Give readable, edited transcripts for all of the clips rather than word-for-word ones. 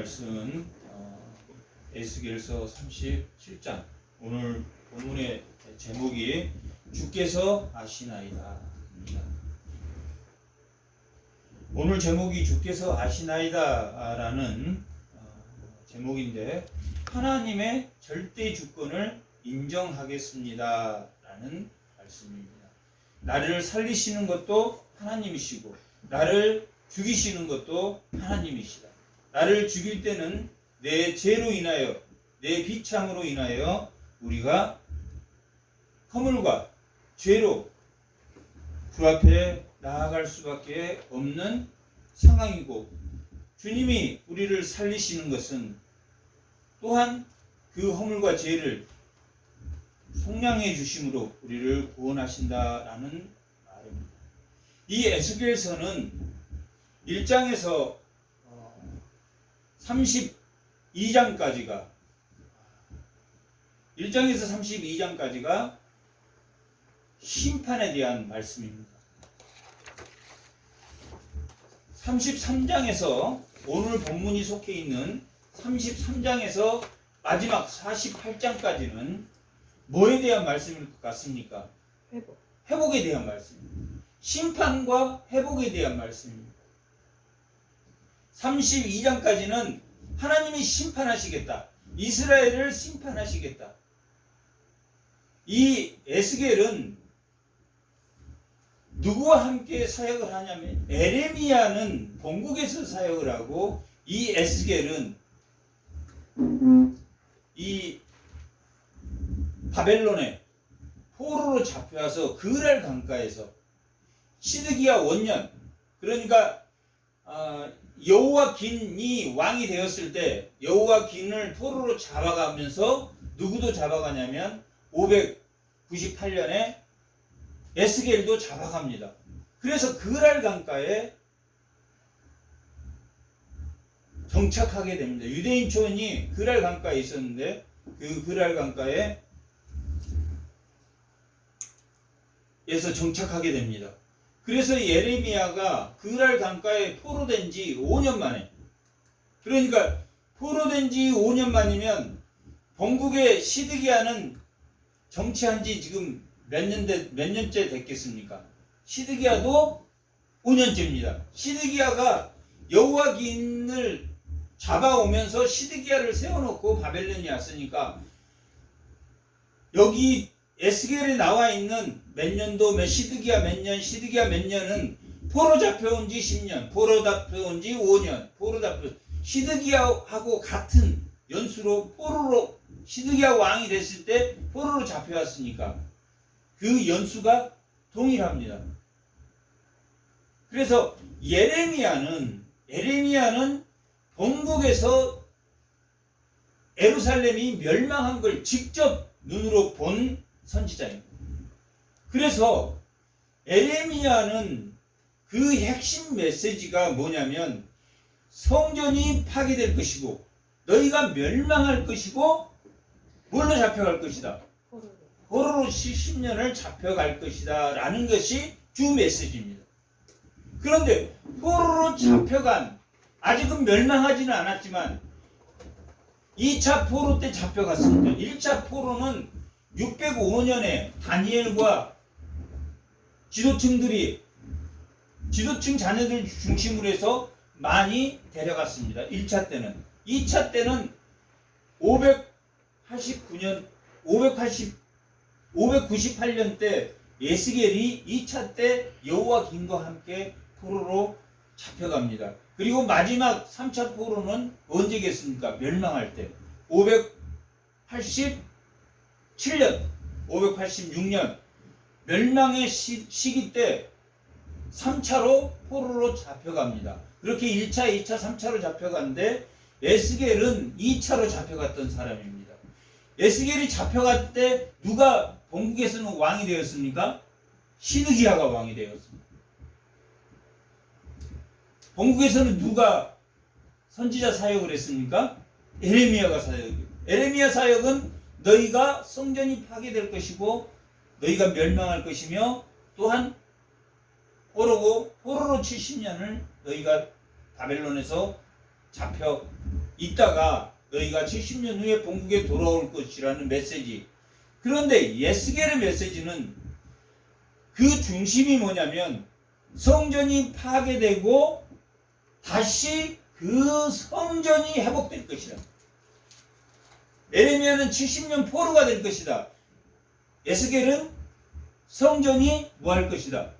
말씀은 에스겔서 37장, 오늘 본문의 제목이 주께서 아시나이다. 오늘 제목이 주께서 아시나이다 라는 제목인데, 하나님의 절대 주권을 인정하겠습니다 라는 말씀입니다. 나를 살리시는 것도 하나님이시고 나를 죽이시는 것도 하나님이시다. 나를 죽일 때는 내 죄로 인하여, 내 비참으로 인하여 우리가 허물과 죄로 주 앞에 나아갈 수밖에 없는 상황이고, 주님이 우리를 살리시는 것은 또한 그 허물과 죄를 속량해 주심으로 우리를 구원하신다라는 말입니다. 이 에스겔서는 1장에서 32장까지가 1장에서 32장까지가 심판에 대한 말씀입니다. 33장에서 오늘 본문이 속해 있는 33장에서 마지막 48장까지는 뭐에 대한 말씀일 것 같습니까? 회복에 대한 말씀입니다. 심판과 회복에 대한 말씀입니다. 32장까지는 하나님이 심판하시겠다. 이스라엘을 심판하시겠다. 이 에스겔은 누구와 함께 사역을 하냐면, 에레미야는 본국에서 사역을 하고, 이 에스겔은 이 바벨론에 포로로 잡혀와서 그랄 강가에서 시드기야 원년, 그러니까 여호야긴이 왕이 되었을 때 여호야긴을 포로로 잡아가면서 누구도 잡아가냐면 598년에 에스겔도 잡아갑니다. 그래서 그랄 강가에 정착하게 됩니다. 유대인 초원이 그랄 강가에 있었는데, 그 그랄 강가에 에서 정착하게 됩니다. 그래서 예레미야가 그랄 강가에 포로된 지 5년 만에, 그러니까 포로된 지 5년 만이면 본국의 시드기야는 정치한 지 지금 몇 년째 됐겠습니까? 시드기야도 5년째입니다. 시드기야가 여호야긴을 잡아오면서 시드기야를 세워놓고 바벨론이 왔으니까, 여기 에스겔에 나와 있는 몇 년도, 시드기야 몇 년, 시드기야 몇 년은 포로 잡혀온 지 10년, 포로 잡혀온 지 5년, 시드기야하고 같은 연수로 포로로, 시드기야 왕이 됐을 때 포로로 잡혀왔으니까 그 연수가 동일합니다. 그래서 예레미야는 본국에서 예루살렘이 멸망한 걸 직접 눈으로 본 선지자입니다. 그래서 예레미야는 그 핵심 메시지가 뭐냐면, 성전이 파괴될 것이고 너희가 멸망할 것이고 뭘로 잡혀갈 것이다? 포로로 70년을 잡혀갈 것이다 라는 것이 주 메시지입니다. 그런데 포로로 잡혀간, 아직은 멸망하지는 않았지만 2차 포로 때 잡혀갔습니다. 1차 포로는 605년에 다니엘과 지도층 자녀들 중심으로 해서 많이 데려갔습니다. 1차 때는. 2차 때는 598년 때 에스겔이 2차 때 여호야긴과 함께 포로로 잡혀갑니다. 그리고 마지막 3차 포로는 언제겠습니까? 멸망할 때 586년 멸망의 시기 때 3차로 포로로 잡혀갑니다. 그렇게 1차, 2차, 3차로 잡혀갔는데, 에스겔은 2차로 잡혀갔던 사람입니다. 에스겔이 잡혀갈 때 누가 본국에서는 왕이 되었습니까? 시드기야가 왕이 되었습니다. 본국에서는 누가 선지자 사역을 했습니까? 에레미야가 사역이에요. 에레미야 사역은 너희가 성전이 파괴될 것이고 너희가 멸망할 것이며, 또한 포로로 70년을 너희가 바벨론에서 잡혀 있다가 너희가 70년 후에 본국에 돌아올 것이라는 메시지. 그런데 예스겔의 메시지는 그 중심이 뭐냐면 성전이 파괴되고 다시 그 성전이 회복될 것이다. 에레미야는 70년 포로가 될 것이다. 에스겔은 성전이 뭐 할 것이다?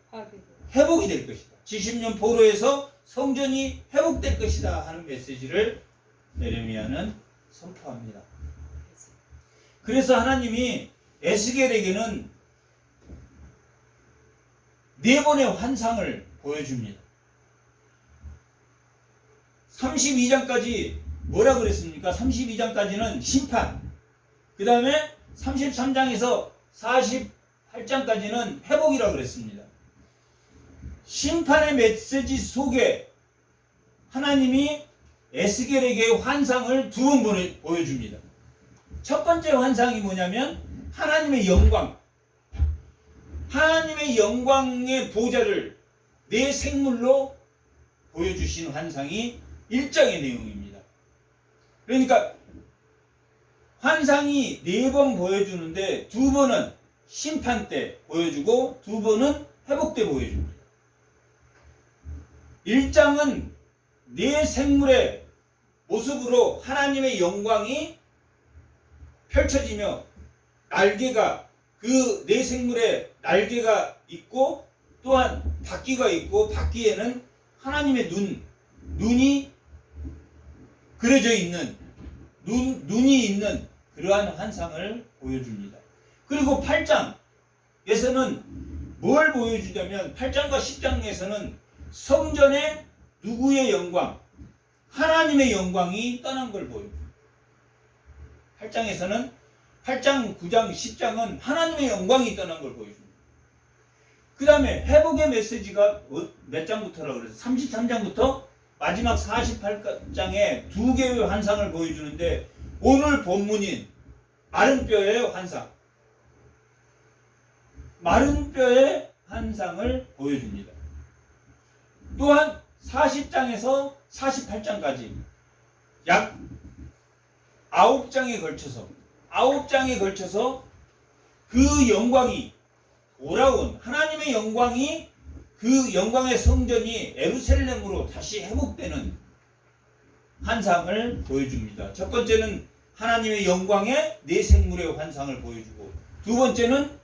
회복이 될 것이다. 70년 포로에서 성전이 회복될 것이다 하는 메시지를 에레미야는 선포합니다. 그래서 하나님이 에스겔에게는 4번의 환상을 보여줍니다. 32장까지 뭐라 그랬습니까? 32장까지는 심판, 그 다음에 33장에서 48장까지는 회복이라고 그랬습니다. 심판의 메시지 속에 하나님이 에스겔에게 환상을 2번 보여줍니다. 첫 번째 환상이 뭐냐면 하나님의 영광, 하나님의 영광의 보좌를 내 생물로 보여주신 환상이 1장의 내용입니다. 그러니까 환상이 4번 보여주는데 2번은 심판 때 보여주고 2번은 회복 때 보여줍니다. 1장은 내 생물의 모습으로 하나님의 영광이 펼쳐지며 날개가 그 내 생물에 날개가 있고 또한 바퀴가 있고 바퀴에는 하나님의 눈이 그려져 있는 눈이 있는 그러한 환상을 보여줍니다. 그리고 8장에서는 뭘 보여주냐면 8장과 10장에서는 성전의 누구의 영광? 하나님의 영광이 떠난 걸 보여줍니다. 8장에서는 8장, 9장, 10장은 하나님의 영광이 떠난 걸 보여줍니다. 그 다음에 회복의 메시지가 몇 장부터라고 그래서 33장부터 마지막 48장에 2개의 환상을 보여주는데 오늘 본문인 마른 뼈의 환상, 마른 뼈의 환상을 보여줍니다. 또한 40장에서 48장까지 약 9장에 걸쳐서 그 영광이 돌아온 하나님의 영광이 그 영광의 성전이 예루살렘으로 다시 회복되는 환상을 보여줍니다. 첫 번째는 하나님의 영광의 내 생물의 환상을 보여주고, 두 번째는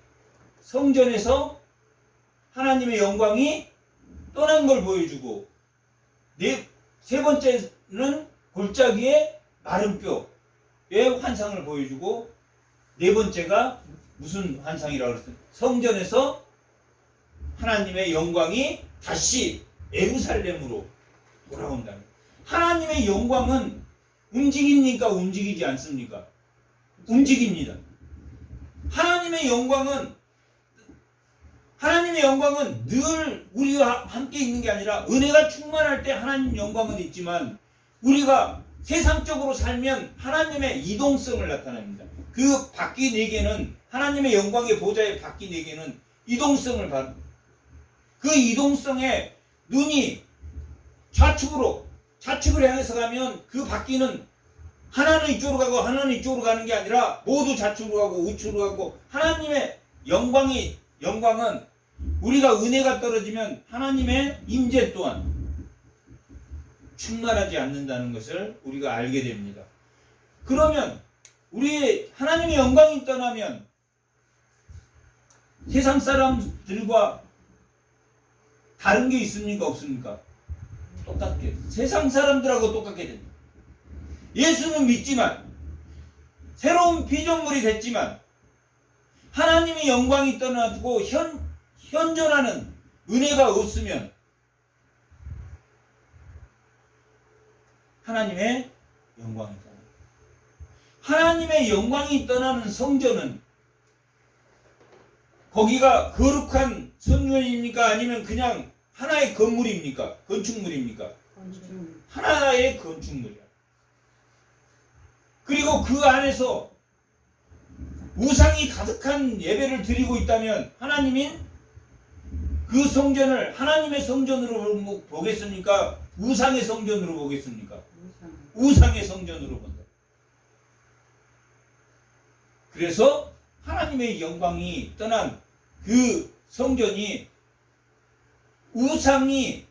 성전에서 하나님의 영광이 떠난 걸 보여주고, 세 번째는 골짜기의 마른 뼈의 환상을 보여주고, 네 번째가 무슨 환상이라고 그랬어요? 성전에서 하나님의 영광이 다시 예루살렘으로 돌아온다는. 하나님의 영광은 움직입니까? 움직이지 않습니까? 움직입니다. 하나님의 영광은 늘 우리와 함께 있는 게 아니라 은혜가 충만할 때 하나님 영광은 있지만 우리가 세상적으로 살면 하나님의 이동성을 나타냅니다. 그 바퀴 4개는 하나님의 영광의 보좌의 바퀴 4개는 이동성을 받습니다. 그 이동성에 눈이 좌측을 향해서 가면 그 바퀴는 하나는 이쪽으로 가고 하나는 이쪽으로 가는 게 아니라 모두 좌측으로 가고 우측으로 가고, 하나님의 영광은 우리가 은혜가 떨어지면 하나님의 임재 또한 충만하지 않는다는 것을 우리가 알게 됩니다. 그러면 우리 하나님의 영광이 떠나면 세상 사람들과 다른 게 있습니까? 없습니까? 똑같게, 세상 사람들하고 똑같게 됩니다. 예수는 믿지만 새로운 피조물이 됐지만 하나님의 영광이 떠나고 현존하는 은혜가 없으면 하나님의 영광이 떠납니다. 하나님의 영광이 떠나는 성전은 거기가 거룩한 성전입니까? 아니면 그냥 하나의 건물입니까? 건축물입니까? 하나의 건축물이야. 그리고 그 안에서 우상이 가득한 예배를 드리고 있다면 하나님인 그 성전을 하나님의 성전으로 보겠습니까? 우상의 성전으로 보겠습니까? 우상의 성전으로 본다. 그래서 하나님의 영광이 떠난 그 성전이 우상의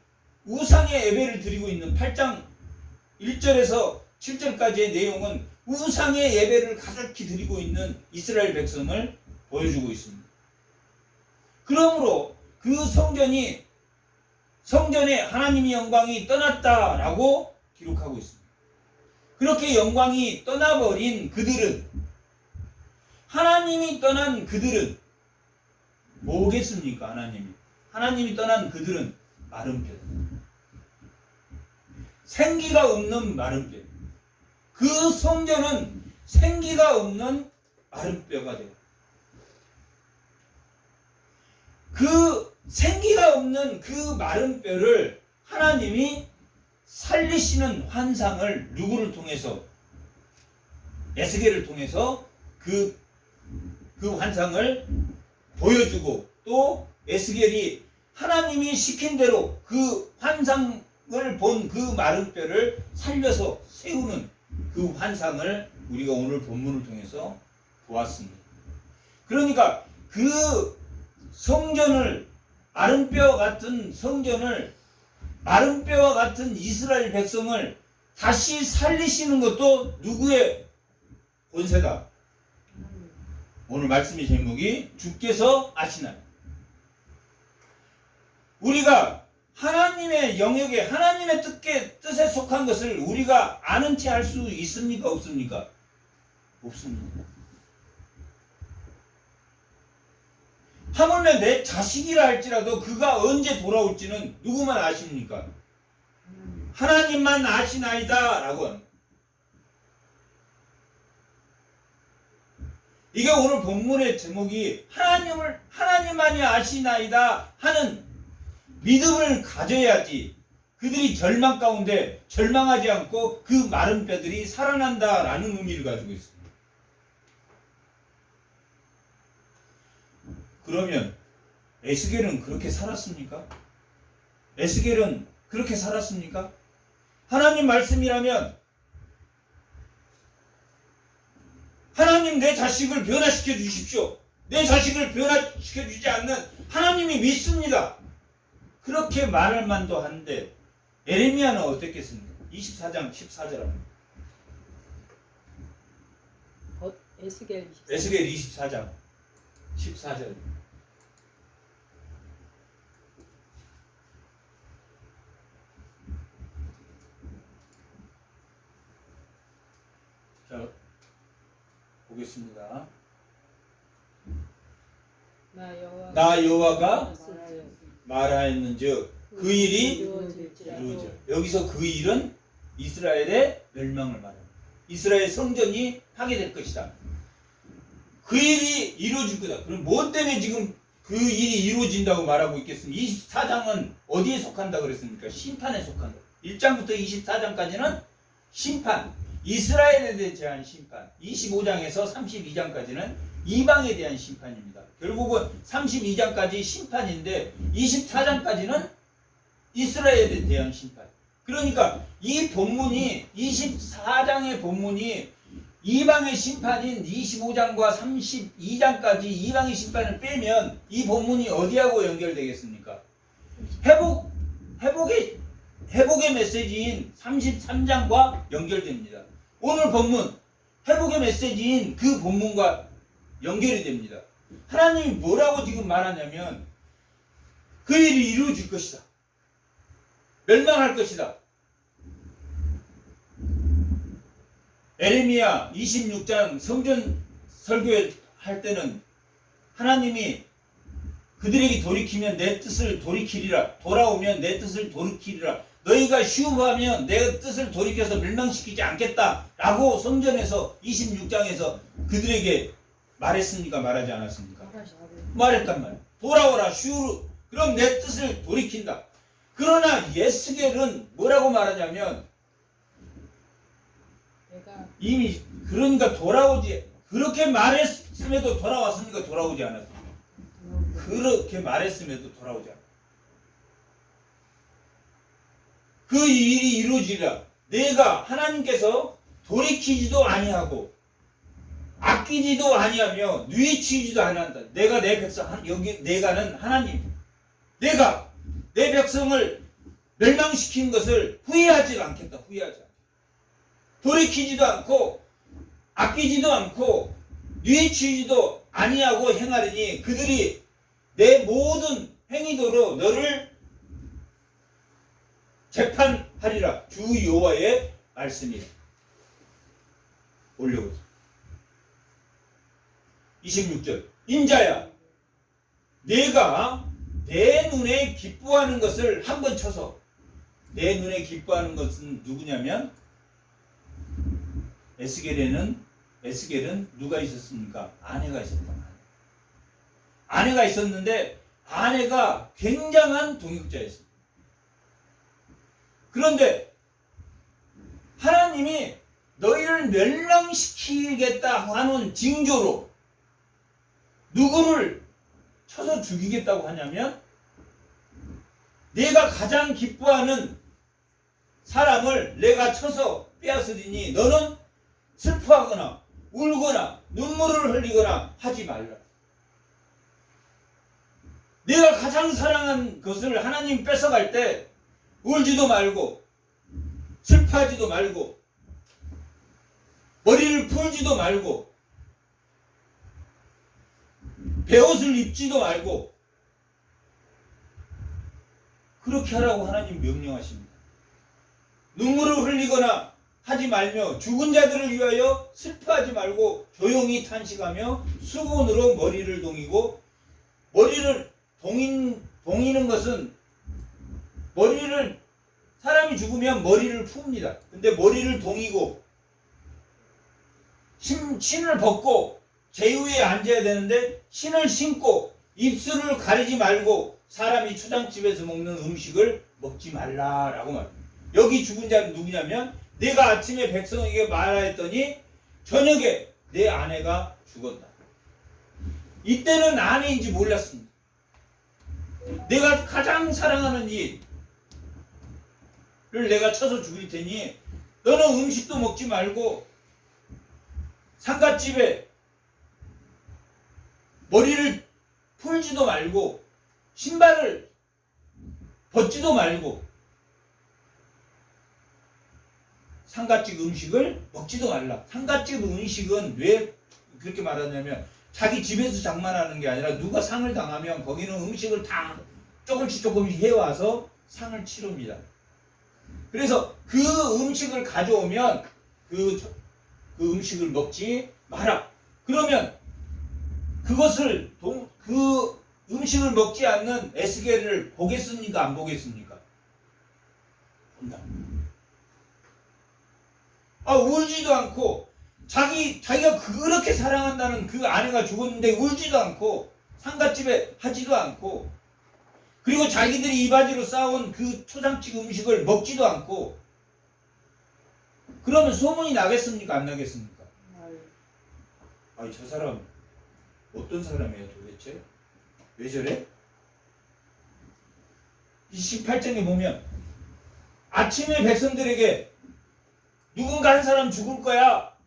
예배를 드리고 있는 8장 1절에서 7절까지의 내용은 우상의 예배를 가득히 드리고 있는 이스라엘 백성을 보여주고 있습니다. 그러므로 그 성전에 하나님의 영광이 떠났다라고 기록하고 있습니다. 그렇게 영광이 떠나버린 그들은, 하나님이 떠난 그들은 뭐겠습니까? 하나님이 떠난 그들은 마른 뼈, 생기가 없는 마른 뼈. 그 성전은 생기가 없는 마른 뼈가 돼요. 그 생기가 없는 그 마른 뼈를 하나님이 살리시는 환상을 누구를 통해서? 에스겔을 통해서 그 환상을 보여주고, 또 에스겔이 하나님이 시킨 대로 그 환상을 본 그 마른 뼈를 살려서 세우는 그 환상을 우리가 오늘 본문을 통해서 보았습니다. 그러니까 그 성전을, 마른 뼈 같은 성전을, 마른 뼈와 같은 이스라엘 백성을 다시 살리시는 것도 누구의 권세다? 오늘 말씀의 제목이 주께서 아시나요? 우리가 하나님의 영역에, 하나님의 뜻에 속한 것을 우리가 아는 채 할 수 있습니까? 없습니까? 없습니다. 하물며 내 자식이라 할지라도 그가 언제 돌아올지는 누구만 아십니까? 하나님만 아시나이다 라고 합니다. 이게 오늘 본문의 제목이 하나님만이 아시나이다 하는 믿음을 가져야지 그들이 절망 가운데 절망하지 않고 그 마른 뼈들이 살아난다라는 의미를 가지고 있습니다. 그러면 에스겔은 그렇게 살았습니까? 에스겔은 그렇게 살았습니까? 하나님 말씀이라면 하나님 내 자식을 변화시켜 주십시오. 내 자식을 변화시켜 주지 않는 하나님이 믿습니다. 그렇게 말할 만도 한데 에레미야는 어떻겠습니까? 24장 14절 합니다. 에스겔 24장 14절. 자, 보겠습니다. 나 여호와가 말하였는즉 그 일이 이루어져. 여기서 그 일은 이스라엘의 멸망을 말합니다. 이스라엘 성전이 파괴될 것이다. 그 일이 이루어질 거다. 그럼 뭐 때문에 지금 그 일이 이루어진다고 말하고 있겠습니까? 24장은 어디에 속한다 그랬습니까? 심판에 속한다. 1장부터 24장까지는 심판, 이스라엘에 대한 심판, 25장에서 32장까지는 이방에 대한 심판입니다. 결국은 32장까지 심판인데 24장까지는 이스라엘에 대한 심판. 그러니까 이 본문이, 24장의 본문이 이방의 심판인 25장과 32장까지 이방의 심판을 빼면 이 본문이 어디하고 연결되겠습니까? 회복의 메시지인 33장과 연결됩니다. 오늘 본문, 회복의 메시지인 그 본문과 연결이 됩니다. 하나님이 뭐라고 지금 말하냐면 그 일이 이루어질 것이다. 멸망할 것이다. 에레미야 26장 성전 설교회 할 때는 하나님이 그들에게 돌이키면 내 뜻을 돌이키리라. 돌아오면 내 뜻을 돌이키리라. 너희가 쉬움하면 내 뜻을 돌이켜서 멸망시키지 않겠다. 라고 성전에서 26장에서 그들에게 말했습니까? 말하지 않았습니까? 말했단 말이야. 돌아오라 쉬우르. 그럼 내 뜻을 돌이킨다. 그러나 에스겔은 뭐라고 말하냐면 이미 그러니까 돌아오지, 그렇게 말했음에도 돌아왔습니까? 돌아오지 않았습니까? 그렇게 말했음에도 돌아오지 않았습니까? 그 일이 이루어지리라. 내가 하나님께서 돌이키지도 아니하고 아끼지도 아니하며 뉘우치지도 아니한다. 내가 내 백성, 여기 내가는 하나님, 내가 내 백성을 멸망시킨 것을 후회하지 않겠다. 후회하지 않겠다. 돌이키지도 않고 아끼지도 않고 뉘우치지도 아니하고 행하리니 그들이 내 모든 행위도로 너를 재판하리라. 주 여호와의 말씀이라. 올려보세요. 26절. 인자야, 내가 내 눈에 기뻐하는 것을 한번 쳐서, 내 눈에 기뻐하는 것은 누구냐면 에스겔은 누가 있었습니까? 아내가 있었단 말이에요. 아내가 있었는데 아내가 굉장한 동역자였습니다. 그런데 하나님이 너희를 멸망시키겠다 하는 징조로 누구를 쳐서 죽이겠다고 하냐면 내가 가장 기뻐하는 사람을 내가 쳐서 빼앗으리니 너는 슬퍼하거나 울거나 눈물을 흘리거나 하지 말라. 내가 가장 사랑한 것을 하나님 뺏어갈 때 울지도 말고 슬퍼하지도 말고 머리를 풀지도 말고 베옷을 입지도 말고 그렇게 하라고 하나님 명령하십니다. 눈물을 흘리거나 하지 말며 죽은 자들을 위하여 슬퍼하지 말고 조용히 탄식하며 수건으로 머리를 동이고, 머리를 동이는 것은 머리를, 사람이 죽으면 머리를 풉니다. 근데 머리를 동이고 신을 벗고 제위에 앉아야 되는데 신을 신고 입술을 가리지 말고 사람이 초장집에서 먹는 음식을 먹지 말라라고 말합니다. 여기 죽은 자는 누구냐면 내가 아침에 백성에게 말하였더니 저녁에 내 아내가 죽었다. 이때는 아내인지 몰랐습니다. 내가 가장 사랑하는 이를 내가 쳐서 죽일 테니 너는 음식도 먹지 말고 상갓집에 머리를 풀지도 말고 신발을 벗지도 말고 상갓집 음식을 먹지도 말라. 상갓집 음식은 왜 그렇게 말하냐면 자기 집에서 장만하는 게 아니라 누가 상을 당하면 거기는 음식을 다 조금씩 해와서 상을 치릅니다. 그래서 그 음식을 가져오면 그 음식을 먹지 마라. 그러면 그것을 그 음식을 먹지 않는 에스겔을 보겠습니까? 안 보겠습니까? 본다. 울지도 않고 자기가 그렇게 사랑한다는 그 아내가 죽었는데 울지도 않고 상갓집에 하지도 않고 그리고 자기들이 이바지로 싸운 그 초장집 음식을 먹지도 않고 그러면 소문이 나겠습니까? 안 나겠습니까? 저 사람 어떤 사람이에요 도대체? 왜 저래? 28장에 보면 아침에 백성들에게 누군가 한 사람 죽을 거야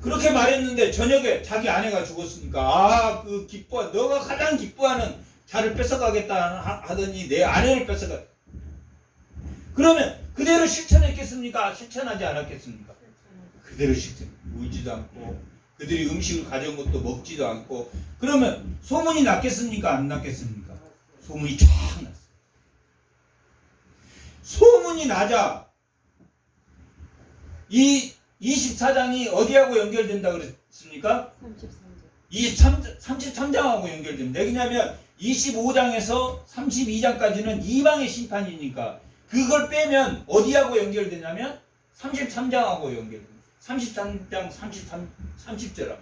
그렇게 말했는데 저녁에 자기 아내가 죽었으니까 너가 가장 기뻐하는 자를 뺏어가겠다 하더니 내 아내를 뺏어가. 그러면 그대로 실천했겠습니까? 실천하지 않았겠습니까? 그대로 실천. 울지도 않고 그들이 음식을 가져온 것도 먹지도 않고 그러면 소문이 났겠습니까? 안 났겠습니까? 소문이 쫙 났어요. 소문이 나자 이 24장이 어디하고 연결된다 그랬습니까? 33장하고 연결됩니다. 왜냐하면 25장에서 32장까지는 이방의 심판이니까 그걸 빼면 어디하고 연결되냐면 33장하고 연결됩니다. 33장 30절하고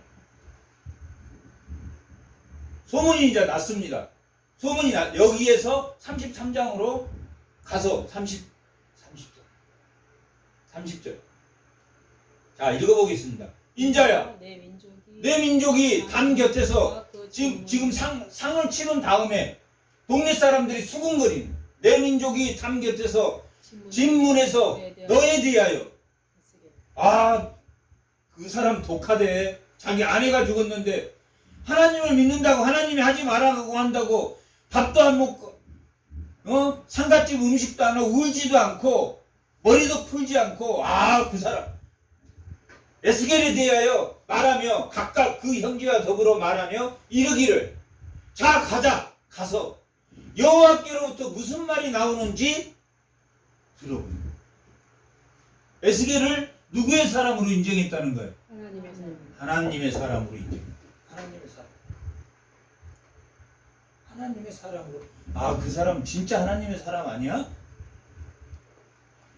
소문이 이제 났습니다. 소문이 여기에서 33장으로 가서 30절 자 읽어보겠습니다. 인자야 내 민족이 담 곁에서 지금 상을 치른 다음에 동네 사람들이 수군거리는 내 민족이 담 곁에서 진문에서 너에 대하여. 에스겔. 아, 그 사람 독하대. 자기 아내가 죽었는데 하나님을 믿는다고 하나님이 하지 말라고 한다고 밥도 안 먹고 상갓집 음식도 안 하고 울지도 않고 머리도 풀지 않고 그 사람 에스겔에 대하여 말하며 각각 그 형제와 더불어 말하며 이르기를 자 가자 가서 여호와께로부터 무슨 말이 나오는지 들어보자. 에스겔을 누구의 사람으로 인정했다는 거예요? 하나님의 사람. 하나님의 사람으로 인정. 하나님의 사람으로. 그 사람 진짜 하나님의 사람 아니야?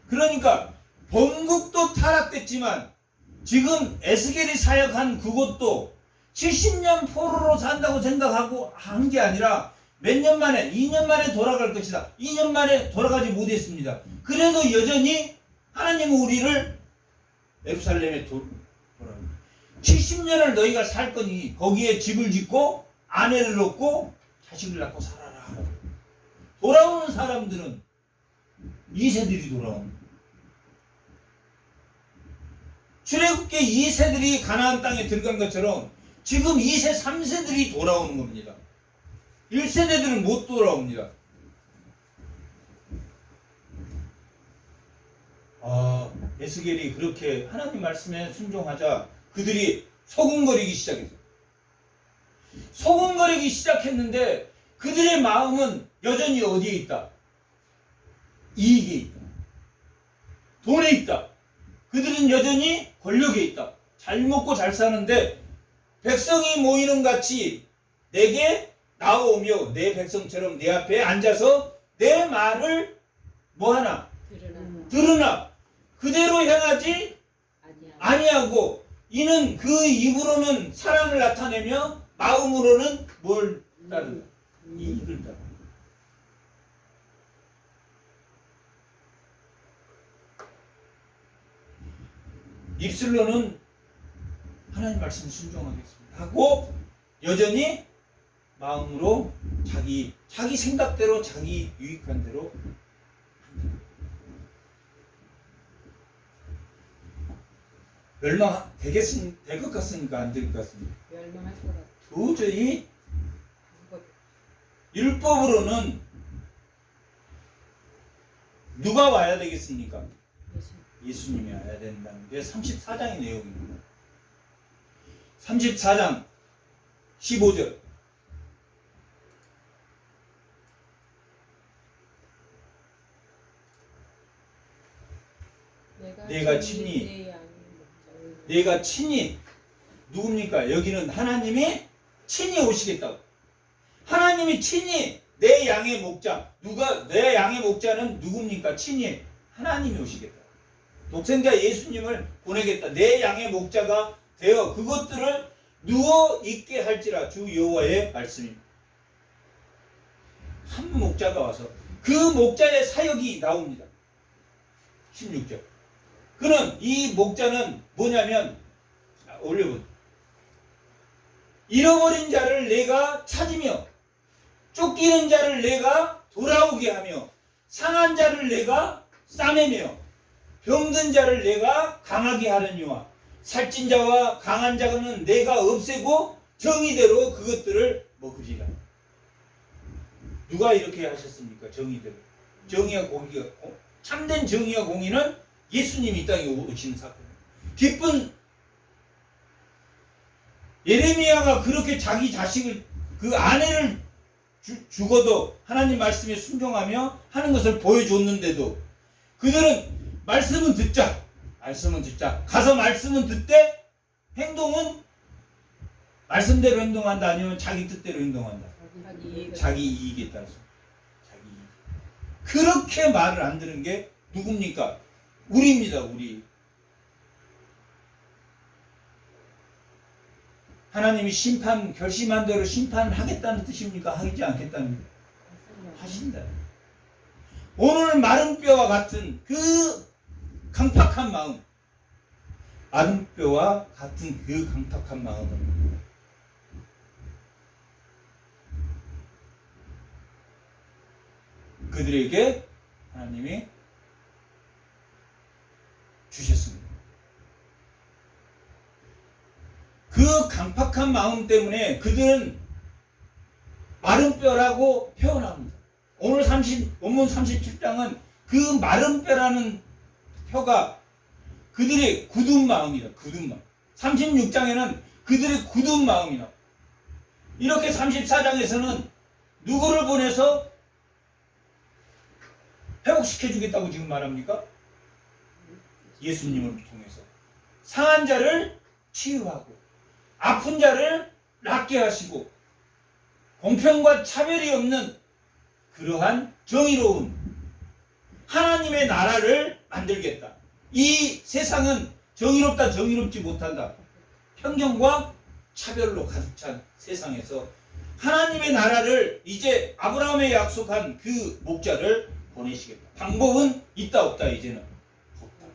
그러니까 본국도 타락됐지만 지금 에스겔이 사역한 그곳도 70년 포로로 산다고 생각하고 한 게 아니라 몇 년 만에 2년 만에 돌아갈 것이다. 2년 만에 돌아가지 못했습니다. 그래도 여전히 하나님은 우리를 예루살렘에 돌아갑니다. 70년을 너희가 살 거니 거기에 집을 짓고 아내를 얻고 자식을 낳고 살아라. 돌아오는 사람들은 2세들이 돌아옵니다. 출애굽기 2세들이 가나안 땅에 들어간 것처럼 지금 2세, 3세들이 돌아오는 겁니다. 1세대들은 못 돌아옵니다. 에스겔이 그렇게 하나님 말씀에 순종하자 그들이 소근거리기 시작했어요. 소근거리기 시작했는데 그들의 마음은 여전히 어디에 있다? 이익에 있다. 돈에 있다. 그들은 여전히 권력에 있다. 잘 먹고 잘 사는데 백성이 모이는 같이 내게 나오며 내 백성처럼 내 앞에 앉아서 내 말을 뭐하나? 들으나 그대로 행하지 아니하고 이는 그 입으로는 사랑을 나타내며 마음으로는 뭘 따른다? 이익을 따른다. 입술로는 하나님 말씀 순종하겠습니다 하고 여전히 마음으로 자기 생각대로 자기 유익한 대로 멸망 될 것 같습니까? 안 될 것 같습니까? 멸망할 것 같아. 도저히 율법으로는 누가 와야 되겠습니까? 예수님이 와야 된다는 게 34장의 내용입니다. 34장 15절 내가 친히 누굽니까? 여기는 하나님이 친히 오시겠다고. 하나님이 친히 내 양의 목자. 내 양의 목자는 누굽니까? 친히 하나님이 오시겠다. 독생자 예수님을 보내겠다. 내 양의 목자가 되어 그것들을 누워 있게 할지라 주 여호와의 말씀입니다. 한 목자가 와서 그 목자의 사역이 나옵니다. 16절. 그는 이 목자는 뭐냐면 올려본 잃어버린 자를 내가 찾으며 쫓기는 자를 내가 돌아오게 하며 상한 자를 내가 싸매며 병든 자를 내가 강하게 하려니와 살찐 자와 강한 자는 내가 없애고 정의대로 그것들을 먹으리라. 누가 이렇게 하셨습니까? 정의대로. 정의와 공의가 참된 정의와 공의는 예수님이 이 땅에 오신 사건. 기쁜 예레미야가 그렇게 자기 자식을 그 아내를 죽어도 하나님 말씀에 순종하며 하는 것을 보여줬는데도 그들은 말씀은 듣자 가서 말씀은 듣되 행동은 말씀대로 행동한다 아니면 자기 뜻대로 행동한다. 자기 이익에 따라서 자기 이익. 그렇게 말을 안 들은 게 누굽니까? 우리입니다. 우리. 하나님이 결심한 대로 심판하겠다는 뜻입니까? 하지 않겠다는 하신다. 오늘 마른 뼈와 같은 그 강팍한 마음, 마른 뼈와 같은 그 강팍한 마음은 그들에게 하나님이 주셨습니다. 그 강팍한 마음 때문에 그들은 마른 뼈라고 표현합니다. 오늘 본문 37장은 그 마른 뼈라는 표가 그들의 굳은 마음이다. 굳은 마음. 36장에는 그들의 굳은 마음이다. 이렇게 34장에서는 누구를 보내서 회복시켜주겠다고 지금 말합니까? 예수님을 통해서. 상한 자를 치유하고 아픈 자를 낫게 하시고 공평과 차별이 없는 그러한 정의로운 하나님의 나라를 만들겠다. 이 세상은 정의롭다 정의롭지 못한다. 편견과 차별로 가득 찬 세상에서 하나님의 나라를 이제 아브라함에 약속한 그 목자를 보내시겠다. 방법은 있다 없다. 이제는 없다.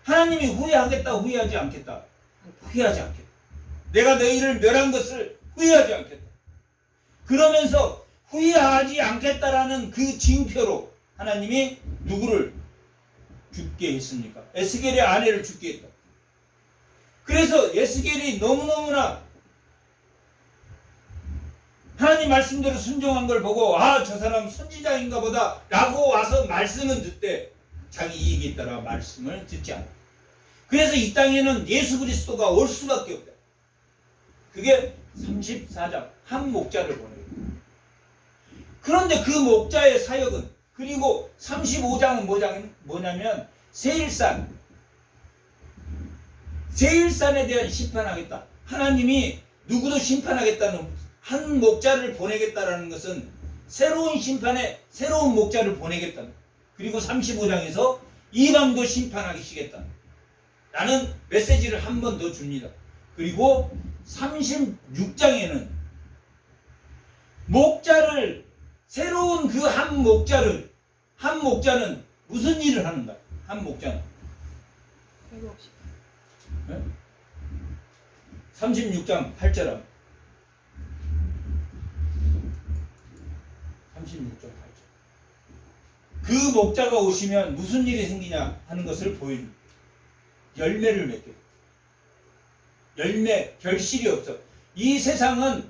하나님이 후회하겠다 후회하지 않겠다. 후회하지 않겠다. 내가 너희를 멸한 것을 후회하지 않겠다. 그러면서 후회하지 않겠다라는 그 징표로 하나님이 누구를 죽게 했습니까? 에스겔의 아내를 죽게 했다. 그래서 에스겔이 너무너무나 하나님 말씀대로 순종한 걸 보고 아, 저 사람 선지자인가 보다 라고 와서 말씀은 듣되 자기 이익에 따라 말씀을 듣지 않아. 그래서 이 땅에는 예수 그리스도가 올 수밖에 없다. 그게 34장 한 목자를 보내요. 그런데 그 목자의 사역은 그리고 35장은 뭐냐면 세일산에 대한 심판하겠다. 하나님이 누구도 심판하겠다는 한 목자를 보내겠다라는 것은 새로운 심판에 새로운 목자를 보내겠다. 그리고 35장에서 이방도 심판하시겠다. 라는 메시지를 한 번 더 줍니다. 그리고 36장에는 목자를 새로운 그 한 목자는 무슨 일을 하는가? 한 목자는 36장 8절 36장 8절 그 목자가 오시면 무슨 일이 생기냐 하는 것을 보여줍니다. 열매를 맺게. 열매, 결실이 없어. 이 세상은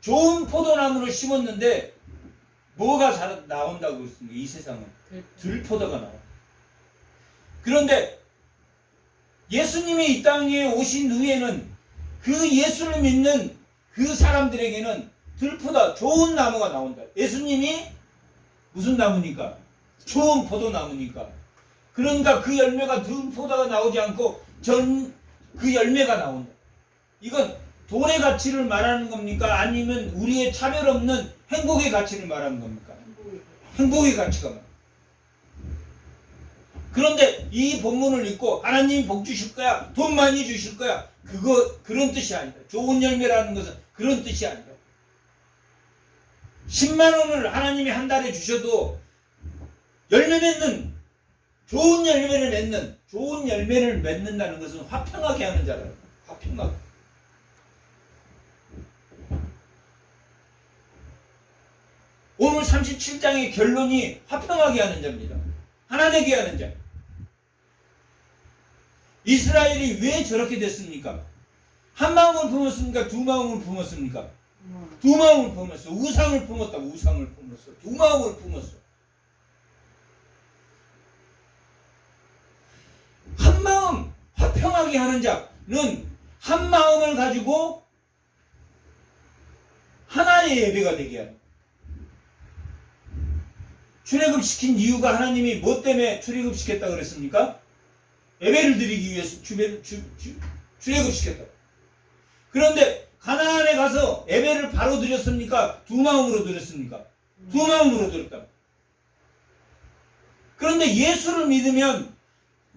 좋은 포도나무를 심었는데 뭐가 나온다고 했습니까? 이 세상은 들포도가 나와. 그런데 예수님이 이 땅에 오신 후에는 그 예수를 믿는 그 사람들에게는 들포도, 좋은 나무가 나온다. 예수님이 무슨 나무니까? 좋은 포도나무니까. 그러니까 그 열매가 들포도가 나오지 않고 그 열매가 나온다. 이건 돈의 가치를 말하는 겁니까? 아니면 우리의 차별 없는 행복의 가치를 말하는 겁니까? 행복의 가치가 말합니다. 그런데 이 본문을 읽고 하나님이 복 주실 거야, 돈 많이 주실 거야, 그런 뜻이 아니다. 좋은 열매라는 것은 그런 뜻이 아니다. 10만 원을 하나님이 한 달에 주셔도 열매 맺는, 좋은 열매를 맺는다는 것은 화평하게 하는 자라요. 화평하게. 오늘 37장의 결론이 화평하게 하는 자입니다. 하나 되게 하는 자. 이스라엘이 왜 저렇게 됐습니까? 한 마음을 품었습니까? 두 마음을 품었습니까? 두 마음을 품었어. 우상을 품었다. 우상을 품었어. 두 마음을 품었어. 한 마음 화평하게 하는 자는 한 마음을 가지고 하나의 예배가 되게 하는. 출애굽시킨 이유가 하나님이 뭐 때문에 출애굽시켰다고 그랬습니까? 예배를 드리기 위해서 출애굽시켰다. 그런데 가나안에 가서 예배를 바로 드렸습니까? 두 마음으로 드렸습니까? 두 마음으로 드렸다. 그런데 예수를 믿으면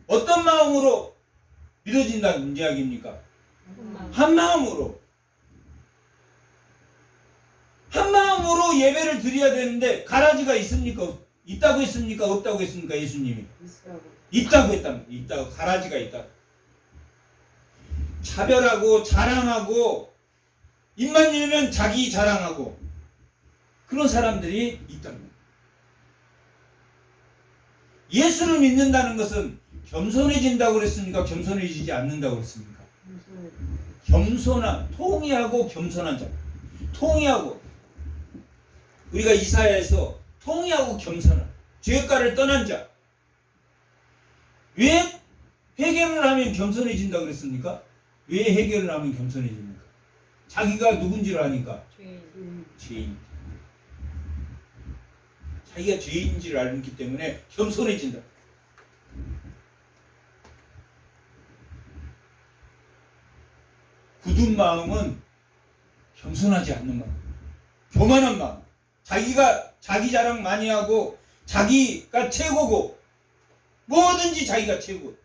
어떤 마음으로 믿어진다는 이야기입니까? 한 마음으로. 한 마음으로 예배를 드려야 되는데 가라지가 있습니까? 있다고 했습니까? 없다고 했습니까? 예수님이 있다고 했답니다. 있다고. 가라지가 있다. 차별하고 자랑하고 입만 열면 자기 자랑하고 그런 사람들이 있답니다. 예수를 믿는다는 것은 겸손해진다고 그랬습니까? 겸손해지지 않는다고 그랬습니까? 겸손한, 통의하고 겸손한 자. 통의하고, 우리가 이사야에서 통의하고 겸손한, 죄가를 떠난 자. 왜 회개를 하면 겸손해진다고 그랬습니까? 왜 회개를 하면 겸손해집니까? 자기가 누군지를 아니까. 죄인. 자기가 죄인지를 알기 때문에 겸손해진다. 굳은 마음은 겸손하지 않는 마음, 교만한 마음, 자기가 자기 자랑 많이 하고 자기가 최고고 뭐든지 자기가 최고,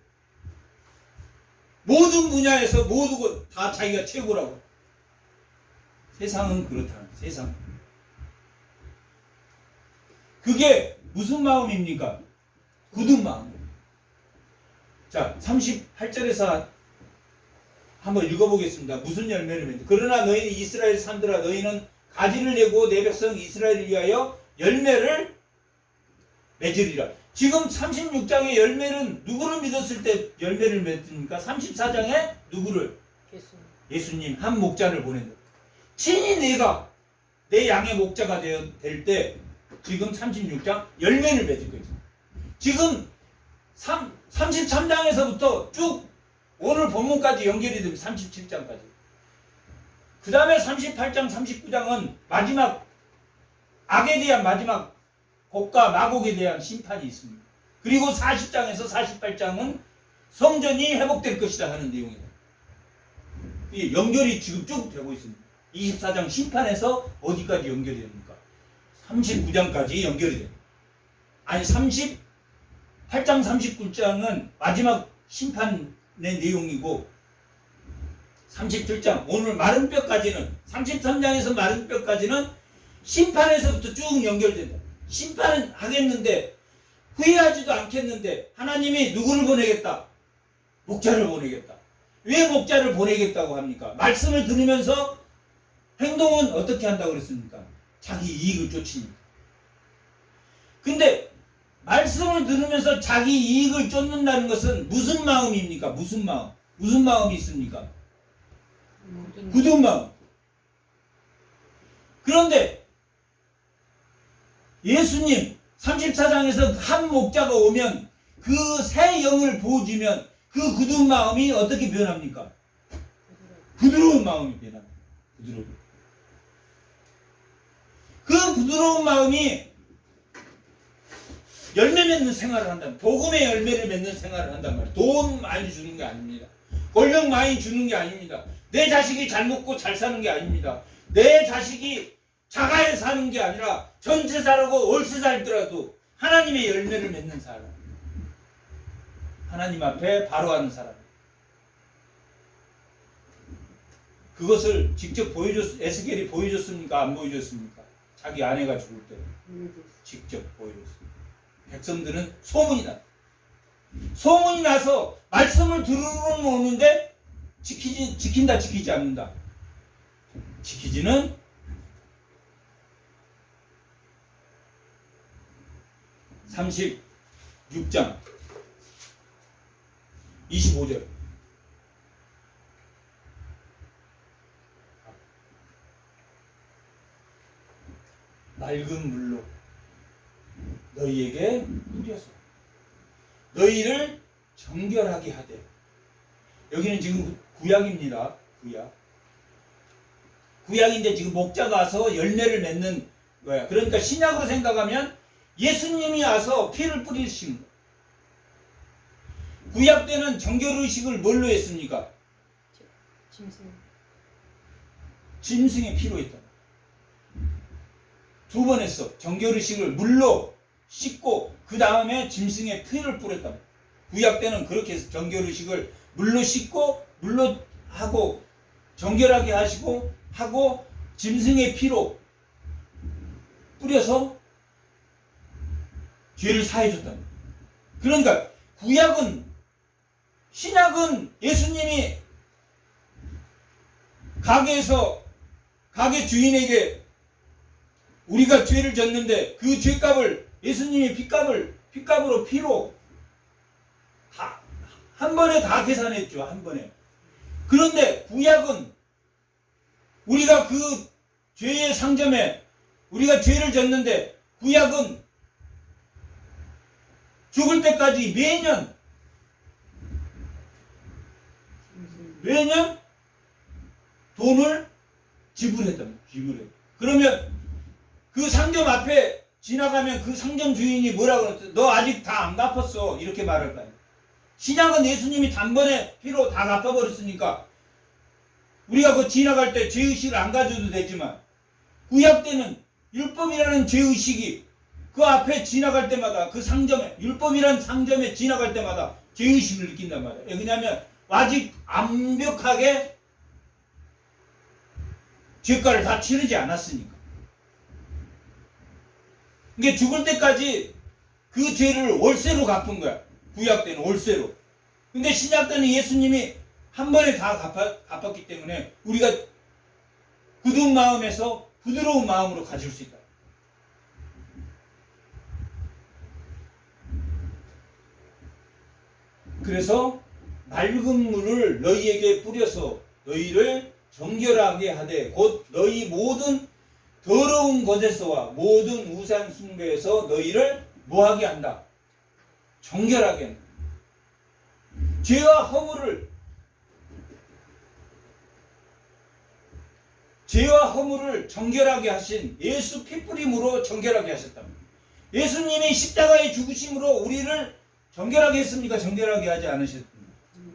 모든 분야에서 모두 다 자기가 최고라고. 세상은 그렇다. 세상. 그게 무슨 마음입니까? 굳은 마음. 자, 38절에서 한번 읽어보겠습니다. 무슨 열매를 맺는? 그러나 너희는 이스라엘 산들아, 너희는 가지를 내고 내 백성 이스라엘을 위하여 열매를 맺으리라. 지금 36장의 열매는 누구를 믿었을 때 열매를 맺습니까? 34장에 누구를? 예수님 한 목자를 보낸다. 친히 내가 내 양의 목자가 될 때 지금 36장 열매를 맺을 거죠. 지금 33장에서부터 쭉 오늘 본문까지 연결이 됩니다. 37장까지. 그 다음에 38장, 39장은 마지막 악에 대한 마지막 복과 마곡에 대한 심판이 있습니다. 그리고 40장에서 48장은 성전이 회복될 것이다 하는 내용이다. 이 연결이 지금 쭉 되고 있습니다. 24장 심판에서 어디까지 연결이 됩니까? 39장까지 연결이 됩니다. 아니 38장, 39장은 마지막 심판의 내용이고 37장 오늘 마른 뼈까지는 33장에서 마른 뼈까지는 심판에서부터 쭉 연결된다. 심판은 하겠는데 후회하지도 않겠는데 하나님이 누구를 보내겠다? 목자를 보내겠다. 왜 목자를 보내겠다고 합니까? 말씀을 들으면서 행동은 어떻게 한다고 그랬습니까? 자기 이익을 쫓으니까. 근데 말씀을 들으면서 자기 이익을 쫓는다는 것은 무슨 마음입니까? 무슨 마음? 무슨 마음이 있습니까? 굳은 마음. 그런데 예수님 34장에서 한 목자가 오면 그 새 영을 부어주면 그 굳은 마음이 어떻게 변합니까? 부드러운 마음이 변합니다. 부드러운. 그 부드러운 마음이 열매 맺는 생활을 한다. 복음의 열매를 맺는 생활을 한단 말이에요. 돈 많이 주는 게 아닙니다. 권력 많이 주는 게 아닙니다. 내 자식이 잘 먹고 잘 사는 게 아닙니다. 내 자식이 자가에 사는 게 아니라 전체 살고 월세 살더라도 하나님의 열매를 맺는 사람. 하나님 앞에 바로 하는 사람. 그것을 직접 에스겔이 보여줬습니까? 안 보여줬습니까? 자기 아내가 죽을 때 직접 보여줬습니다. 백성들은 소문이 나. 소문이 나서 말씀을 들으러 오는데 지킨다 지키지 않는다. 지키지는 36장 25절. 맑은 물로 너희에게 뿌려서 너희를 정결하게 하되. 여기는 지금 구약입니다. 구약인데 지금 목자가 와서 열매를 맺는 거야. 그러니까 신약으로 생각하면 예수님이 와서 피를 뿌리신 거야. 구약 때는 정결의식을 뭘로 했습니까? 짐승의 피로 했다. 2번 했어. 정결의식을 물로 씻고 그 다음에 짐승의 피를 뿌렸다. 구약 때는 그렇게 해서 정결의식을 물로 씻고 물로 하고 정결하게 하고 짐승의 피로 뿌려서 죄를 사해줬다. 그러니까 신약은 예수님이 가게 주인에게 우리가 죄를 졌는데 그 죄값을 예수님이 피로 다 한 번에 다 계산했죠. 한 번에. 그런데 구약은 우리가 그 죄의 상점에 우리가 죄를 졌는데 구약은 죽을 때까지 매년 돈을 지불했답니다. 지불해. 그러면 그 상점 앞에 지나가면 그 상점 주인이 뭐라 그랬어? 너 아직 다 안 갚았어. 이렇게 말할 거야. 신약은 예수님이 단번에 피로 다 갚아버렸으니까 우리가 그 지나갈 때 죄의식을 안 가져도 되지만 구약 때는 율법이라는 죄의식이 그 앞에 지나갈 때마다 그 상점에 율법이라는 상점에 지나갈 때마다 죄의식을 느낀단 말이에요. 왜냐하면 아직 완벽하게 죄가를 다 치르지 않았으니까. 그러니까 죽을 때까지 그 죄를 월세로 갚은 거야. 구약 때는 월세로. 근데 신약 때는 예수님이 한 번에 다 갚았기 때문에 우리가 굳은 마음에서 부드러운 마음으로 가질 수 있다. 그래서 맑은 물을 너희에게 뿌려서 너희를 정결하게 하되 곧 너희 모든 더러운 것에서와 모든 우상 숭배에서 너희를 뭐하게 한다? 정결하게 한다. 죄와 허물을 정결하게 하신 예수 피뿌림으로 정결하게 하셨답니다. 예수님이 십자가의 죽으심으로 우리를 정결하게 했습니까? 정결하게 하지 않으셨습니까?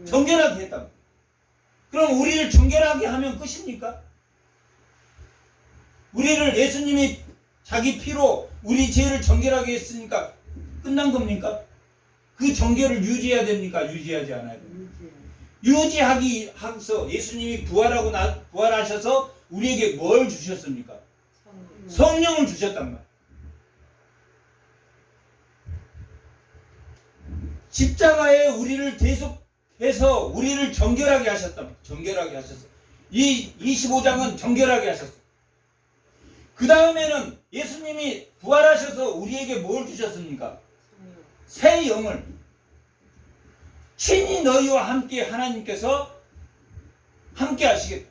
정결하게 했답니다. 그럼 우리를 정결하게 하면 끝입니까? 우리를 예수님이 자기 피로 우리 죄를 정결하게 했으니까 끝난 겁니까? 그 정결을 유지해야 됩니까? 유지하지 않아야 됩니까? 유지하기 위해서 예수님이 부활하셔서 우리에게 뭘 주셨습니까? 성령을 주셨단 말이에요. 십자가에 우리를 대속해서 우리를 정결하게 하셨다. 정결하게 하셨어. 이 25장은 정결하게 하셨어. 그 다음에는 예수님이 부활하셔서 우리에게 뭘 주셨습니까? 새 영을. 친히 너희와 함께 하나님께서 함께 하시겠다.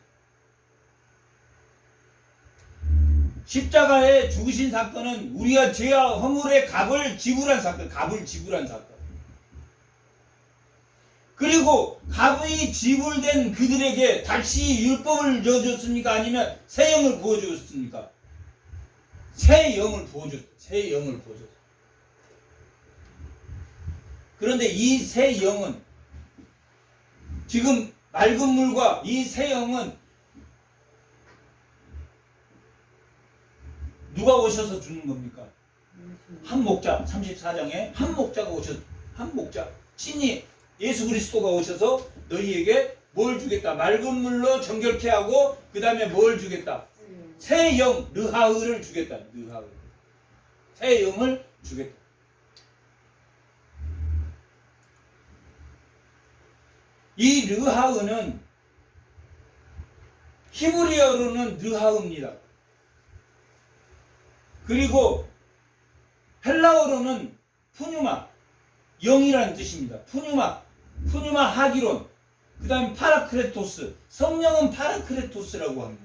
십자가에 죽으신 사건은 우리가 죄와 허물의 값을 지불한 사건. 값을 지불한 사건. 그리고 값이 지불된 그들에게 다시 율법을 줘줬습니까? 아니면 새 영을 부어주었습니까? 새 영을 부어줬어요. 새 영을 부어줬어요. 그런데 이 새 영은 지금 맑은 물과 이 새 영은 누가 오셔서 주는 겁니까? 한 목자, 34장에 한 목자가 오셔서 한 목자 친히 예수 그리스도가 오셔서 너희에게 뭘 주겠다? 맑은 물로 정결케 하고 그 다음에 뭘 주겠다? 새 영, 르하흐를 주겠다. 르하흐. 새 영을 주겠다. 이 르하흐는 히브리어로는 르하흐입니다. 그리고 헬라어로는 푸뉴마, 영이라는 뜻입니다. 푸뉴마 하기론, 그 다음에 파라크레토스, 성령은 파라크레토스라고 합니다.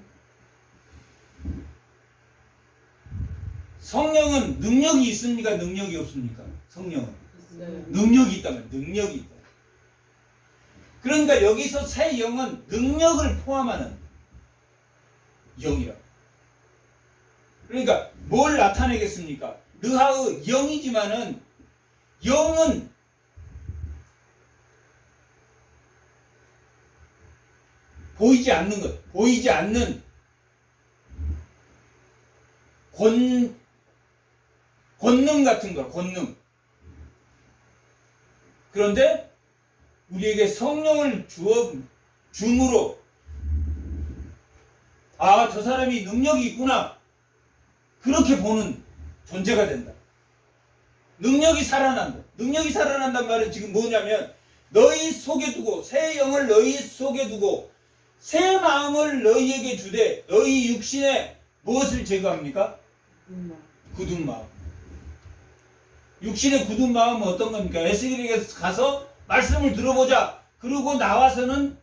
성령은 능력이 있습니까? 능력이 없습니까? 성령은 능력이 있다면 능력이 있다. 그러니까 여기서 새 영은 능력을 포함하는 영이라. 그러니까 뭘 나타내겠습니까? 르하의 영이지만은 영은 보이지 않는 것, 보이지 않는 권능 같은 거, 권능. 그런데 우리에게 성령을 줌으로 아, 저 사람이 능력이 있구나. 그렇게 보는 존재가 된다. 능력이 살아난다. 능력이 살아난단 말은 지금 뭐냐면 너희 속에 두고 새 영을 너희 속에 두고 새 마음을 너희에게 주되 너희 육신에 무엇을 제거합니까? 굳은 마음. 육신의 굳은 마음은 어떤 겁니까? 에스겔에게 가서 말씀을 들어보자. 그러고 나와서는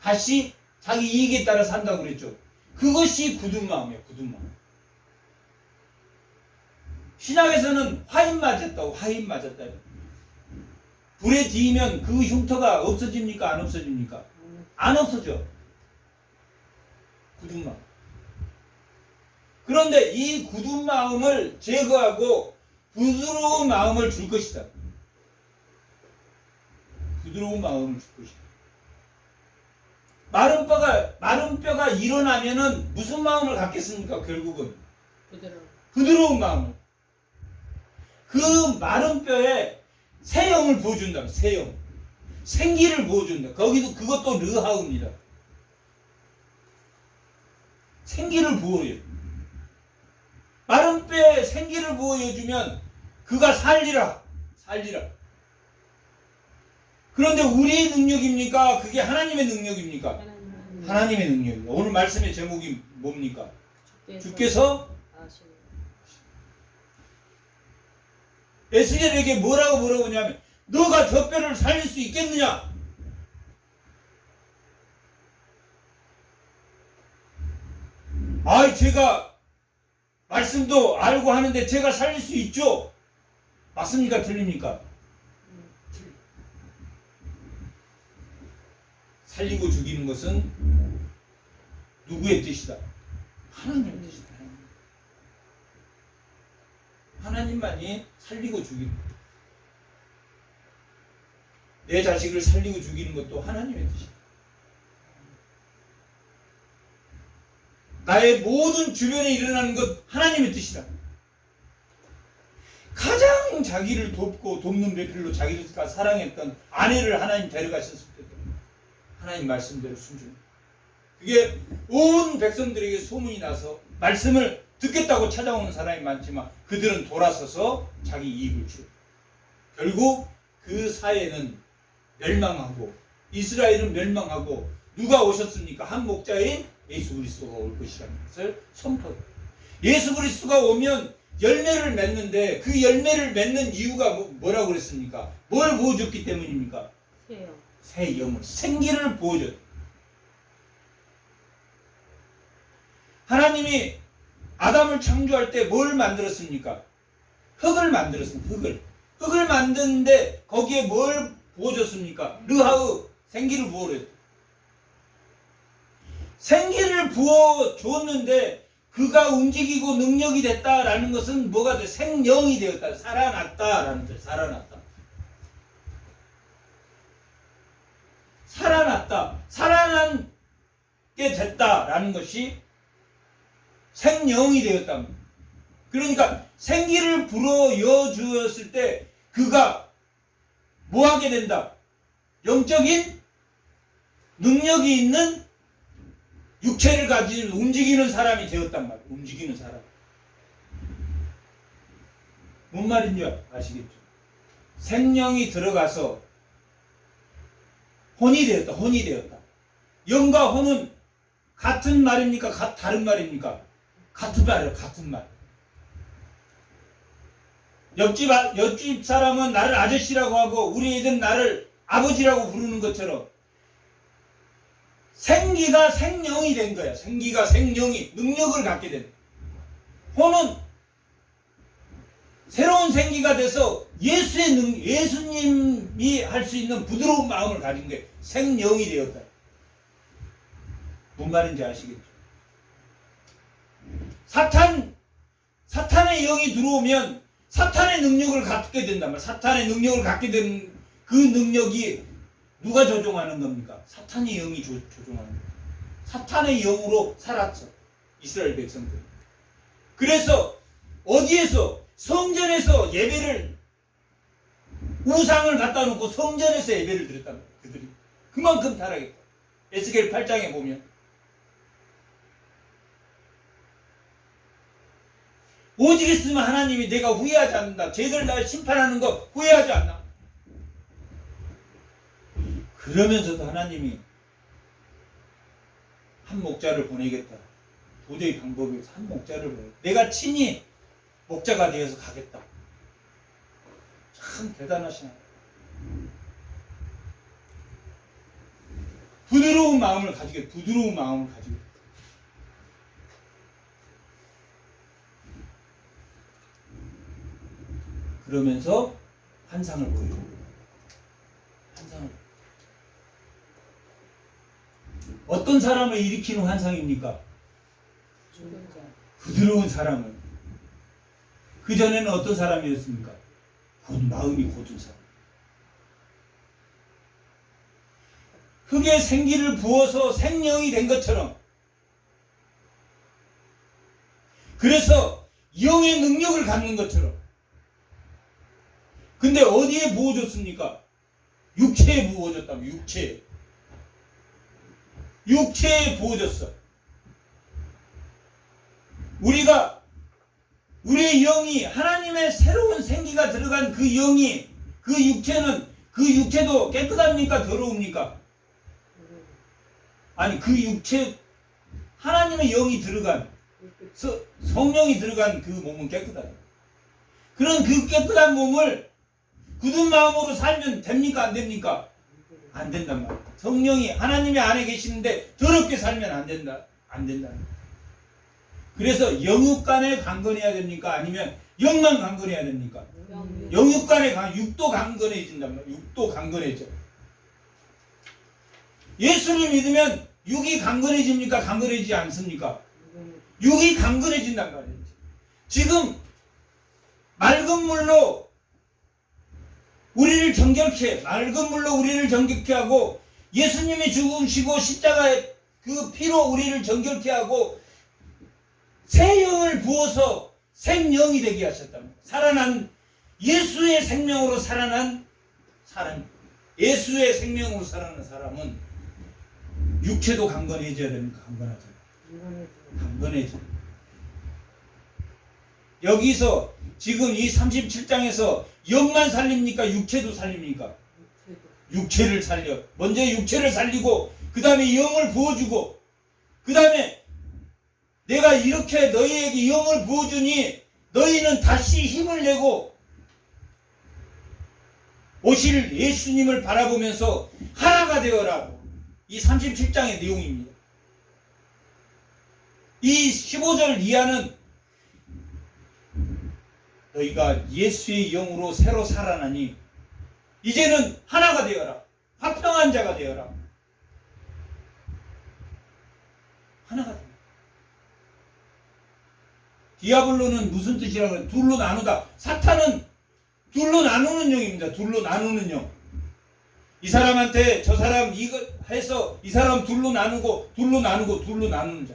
다시 자기 이익에 따라 산다고 그랬죠. 그것이 굳은 마음이에요. 굳은 마음. 신약에서는 화인 맞았다고. 화인 맞았다. 불에 뒤면 그 흉터가 없어집니까? 안 없어집니까? 안 없어져. 굳은 마음. 그런데 이 굳은 마음을 제거하고 부드러운 마음을 줄 것이다. 부드러운 마음을 줄 것이다. 마른 뼈가 일어나면은 무슨 마음을 갖겠습니까? 결국은 부드러운 마음을. 그 마른 뼈에 새 영을 부어준다. 새 영. 생기를 부어준다. 거기도 그것도 르하우입니다. 생기를 부어요. 마른 뼈에 생기를 부어주면 그가 살리라. 살리라. 그런데 우리의 능력입니까? 그게 하나님의 능력입니까? 하나님의 능력입니다. 오늘 말씀의 제목이 뭡니까? 주께서 에스겔에게 뭐라고 하냐면 너가 저 뼈를 살릴 수 있겠느냐? 아이 제가 말씀도 알고 하는데 제가 살릴 수 있죠? 맞습니까? 틀립니까? 살리고 죽이는 것은 누구의 뜻이다? 하나님의 뜻이다. 하나님만이 살리고 죽이는 것. 내 자식을 살리고 죽이는 것도 하나님의 뜻이다. 나의 모든 주변에 일어나는 것 하나님의 뜻이다. 가장 자기를 돕는 배필로 자기를 사랑했던 아내를 하나님 데려가셨을 때도 하나님 말씀대로 순종. 그게 온 백성들에게 소문이 나서 말씀을 듣겠다고 찾아오는 사람이 많지만 그들은 돌아서서 자기 이익을 취해. 결국 그 사회는 멸망하고 이스라엘은 멸망하고 누가 오셨습니까? 한 목자인 예수 그리스도가 올 것이라는 것을 선포해요. 예수 그리스도가 오면 열매를 맺는데 그 열매를 맺는 이유가 뭐라고 그랬습니까? 뭘 부어줬기 때문입니까? 새 영을, 생기를 부어줬다. 하나님이 아담을 창조할 때 뭘 만들었습니까? 흙을 만들었습니다. 흙을 만드는데 거기에 뭘 부어줬습니까? 르하우, 생기를 부어줬다. 생기를 부어줬는데 그가 움직이고 능력이 됐다라는 것은 뭐가 돼? 생명이 되었다. 살아났다라는 뜻. 살아났다. 살아나게 됐다라는 것이 생명이 되었다. 그러니까 생기를 불어여 주었을 때 그가 뭐 하게 된다? 영적인 능력이 있는 육체를 가지고 움직이는 사람이 되었단 말이에요. 움직이는 사람. 뭔 말인지 아시겠죠? 생명이 들어가서 혼이 되었다. 영과 혼은 같은 말입니까? 다른 말입니까? 같은 말이에요. 같은 말. 옆집 사람은 나를 아저씨라고 하고 우리 애들은 나를 아버지라고 부르는 것처럼 생기가 생명이 된 거야. 생기가 생명이 능력을 갖게 된 거야. 혼은 새로운 생기가 돼서 예수님이 할 수 있는 부드러운 마음을 가진 게 생명이 되었다. 뭔 말인지 아시겠죠? 사탄의 영이 들어오면 사탄의 능력을 갖게 된단 말이야. 사탄의 능력을 갖게 된 그 능력이 누가 조종하는 겁니까? 사탄의 영이 조종하는 거예요. 사탄의 영으로 살았죠. 이스라엘 백성들. 그래서 어디에서? 성전에서 예배를 우상을 갖다 놓고 성전에서 예배를 드렸단 말이에요. 그들이. 그만큼 타락했다. 에스겔 8장에 보면 오직 있으면 하나님이 내가 후회하지 않는다. 쟤들 날 심판하는 거 후회하지 않나? 그러면서도 하나님이 한 목자를 보내겠다. 도저히 방법이 없어. 한 목자를 보내겠다. 내가 친히 목자가 되어서 가겠다. 참 대단하시나. 부드러운 마음을 가지게, 부드러운 마음을 가지고. 그러면서 환상을 보여요. 환상을. 어떤 사람을 일으키는 환상입니까? 죽은 자. 부드러운 사람을. 그전에는 어떤 사람이었습니까? 마음이 고든 사람. 흙에 생기를 부어서 생명이 된 것처럼. 그래서 영의 능력을 갖는 것처럼. 근데 어디에 부어줬습니까? 육체에 부어줬다면, 육체에. 육체에 부어졌어. 우리의 영이, 하나님의 새로운 생기가 들어간 그 영이, 그 육체도 깨끗합니까? 더러웁니까? 아니, 그 육체, 하나님의 영이 들어간, 성령이 들어간 그 몸은 깨끗하다. 그런 그 깨끗한 몸을 굳은 마음으로 살면 됩니까? 안 됩니까? 안 된단 말이야. 성령이 하나님의 안에 계시는데 더럽게 살면 안 된다. 안 된다. 그래서 영육 간에 강건해야 됩니까? 아니면 영만 강건해야 됩니까? 영육 간에 육도 강건해진단 말이야. 육도 강건해져. 예수를 믿으면 육이 강건해집니까? 강건해지지 않습니까? 육이 강건해진단 말이에요. 지금 맑은 물로 우리를 정결케, 하고 예수님이 죽으시고 십자가의 그 피로 우리를 정결케 하고 새 영을 부어서 생명이 되게 하셨답니다. 살아난 예수의 생명으로 살아난 사람, 예수의 생명으로 살아난 사람은 육체도 강건해져야 됩니까? 강건하죠. 강건해져. 여기서 지금 이 37장에서 영만 살립니까? 육체도 살립니까? 육체를 살려. 먼저 육체를 살리고 그 다음에 영을 부어주고 그 다음에 내가 이렇게 너희에게 영을 부어주니 너희는 다시 힘을 내고 오실 예수님을 바라보면서 하나가 되어라. 이 37장의 내용입니다. 이 15절 이하는 너희가 예수의 영으로 새로 살아나니 이제는 하나가 되어라. 화평한 자가 되어라. 하나가 되어라. 디아블로는 무슨 뜻이라고 해요? 둘로 나누다. 사탄은 둘로 나누는 영입니다. 둘로 나누는 영. 이 사람한테 저 사람 이거 해서 이 사람 둘로 나누고 둘로 나누는 자.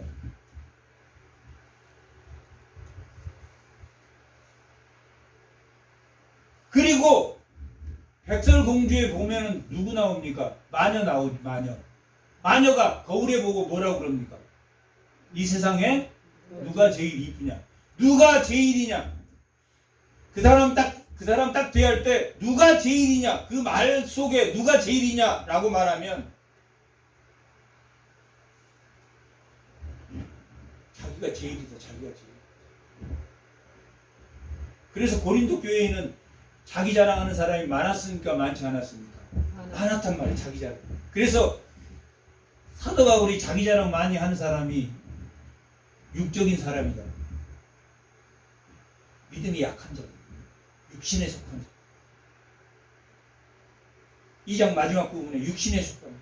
그리고 백설공주에 보면은 누구 나옵니까? 마녀 나오지, 마녀. 마녀가 거울에 보고 뭐라고 그럽니까? 이 세상에 누가 제일 이쁘냐? 누가 제일이냐? 그 사람 딱 대할 때 누가 제일이냐? 그 말 속에 누가 제일이냐라고 말하면 자기가 제일이다, 자기가 제일. 그래서 고린도 교회에는 자기 자랑하는 사람이 많았습니까? 많지 않았습니까? 많았단 말이에요. 자기 자랑. 그래서 사도 바울이 자기 자랑 많이 하는 사람이 육적인 사람이다. 믿음이 약한 자, 육신에 속한 자. 2장 마지막 부분에 육신에 속한 자.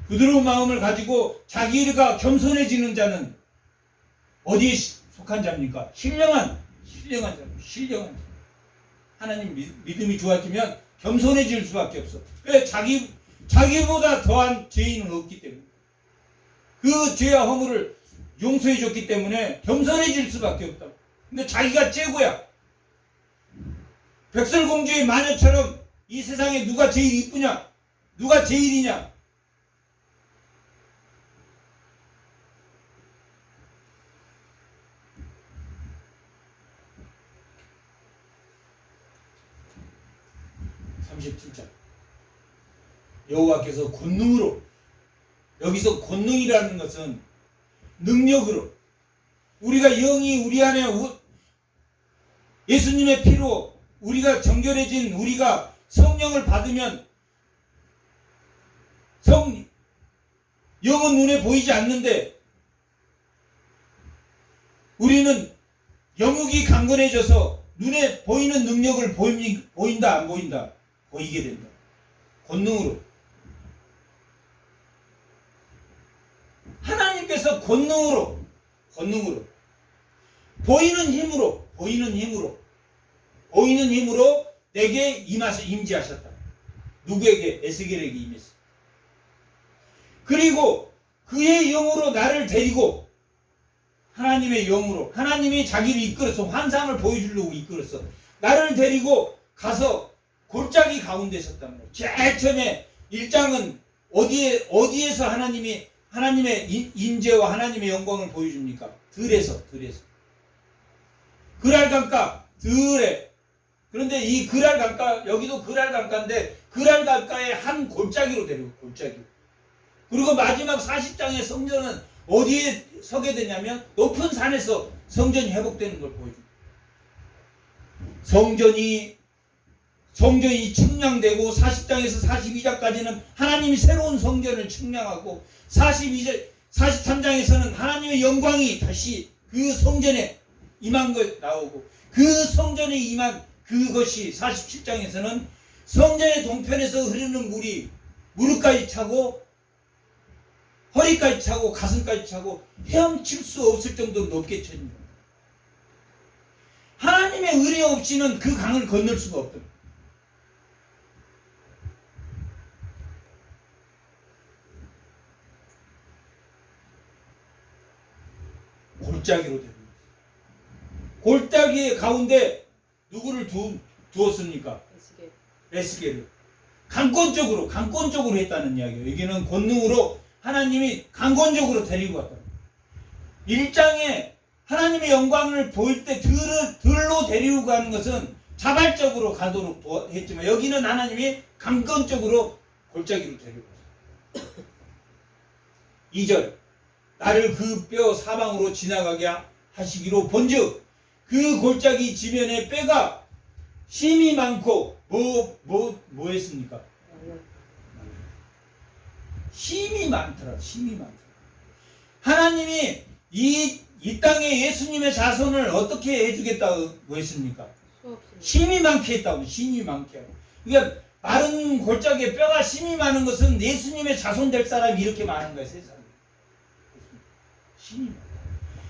부드러운 마음을 가지고 자기가 겸손해지는 자는 어디에 속한 자입니까? 신령한 자. 하나님 믿음이 좋아지면 겸손해질 수밖에 없어. 왜? 자기보다 더한 죄인은 없기 때문에. 그 죄와 허물을 용서해 줬기 때문에 겸손해질 수밖에 없다. 근데 자기가 최고야. 백설공주의 마녀처럼 이 세상에 누가 제일 이쁘냐? 누가 제일이냐? 여호와께서 권능으로, 여기서 권능이라는 것은 능력으로, 우리가 영이 우리 안에 예수님의 피로 우리가 정결해진, 우리가 성령을 받으면 영은 눈에 보이지 않는데 우리는 영육이 강건해져서 눈에 보이는 능력을 보인다 안 보인다? 보이게 된다. 권능으로. 하나님께서 권능으로 보이는 힘으로 내게 임재하셨다. 누구에게? 에스겔에게 임했어. 그리고 그의 영으로 나를 데리고 하나님의 영으로 하나님이 자기를 이끌어서 환상을 보여주려고 이끌었어. 나를 데리고 가서 골짜기 가운데 섰단 말이야. 제일 처음에 1장은 어디에서 하나님의 임재와 하나님의 영광을 보여줍니까? 들에서. 그랄강가 들에. 그런데 이 그랄강가, 여기도 그랄강가인데 그랄강가의 한 골짜기로 데리고, 골짜기. 그리고 마지막 40장의 성전은 어디에 서게 되냐면 높은 산에서 성전이 회복되는 걸 보여줍니다. 성전이 측량되고 40장에서 42장까지는 하나님이 새로운 성전을 측량하고 43장에서는 하나님의 영광이 다시 그 성전에 임한 것 나오고 그 성전에 임한 그것이 47장에서는 성전의 동편에서 흐르는 물이 무릎까지 차고 허리까지 차고 가슴까지 차고 헤엄칠 수 없을 정도로 높게 쳐집니다. 하나님의 은혜 없이는 그 강을 건널 수가 없다. 골짜기로 됩니다. 골짜기 가운데 누구를 두었습니까? 에스겔을. 강권적으로 했다는 이야기예요. 여기는 권능으로 하나님이 강권적으로 데리고 갔다. 1장에 하나님의 영광을 보일 때 들로 데리고 가는 것은 자발적으로 가도록 했지만 여기는 하나님이 강권적으로 골짜기로 데리고 갔어요. 2절 나를 그 뼈 사방으로 지나가게 하시기로 본즉 그 골짜기 지면에 뼈가 심이 많고 뭐 했습니까? 힘이 많더라. 하나님이 이 땅에 예수님의 자손을 어떻게 해주겠다고 했습니까? 힘이 많게 했다고. 힘이 많게. 그러니까 마른 골짜기에 뼈가 힘이 많은 것은 예수님의 자손 될 사람이 이렇게 많은 거예요. 세상에. 힘이 많다.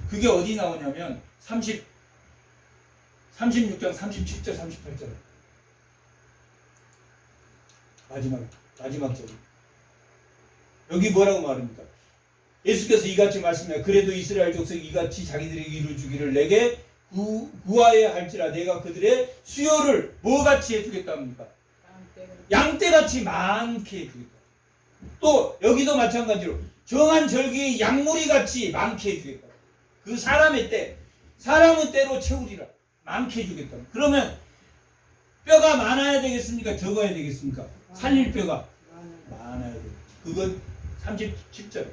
그게 어디 나오냐면 36장 37절 38절 마지막 절. 여기 뭐라고 말합니까? 예수께서 이같이 말씀해 그래도 이스라엘 족속이 이같이 자기들에게 이루어주기를 내게 구하여야 할지라 내가 그들의 수요를 뭐같이 해주겠다 합니까? 양떼같이 많게 해주겠다. 또 여기도 마찬가지로 정한 절기의 양무리같이 많게 해주겠다. 그 사람의 때로 채우리라. 많게 해주겠다. 그러면 뼈가 많아야 되겠습니까? 적어야 되겠습니까? 살릴 뼈가 많아야 돼. 그건 37절.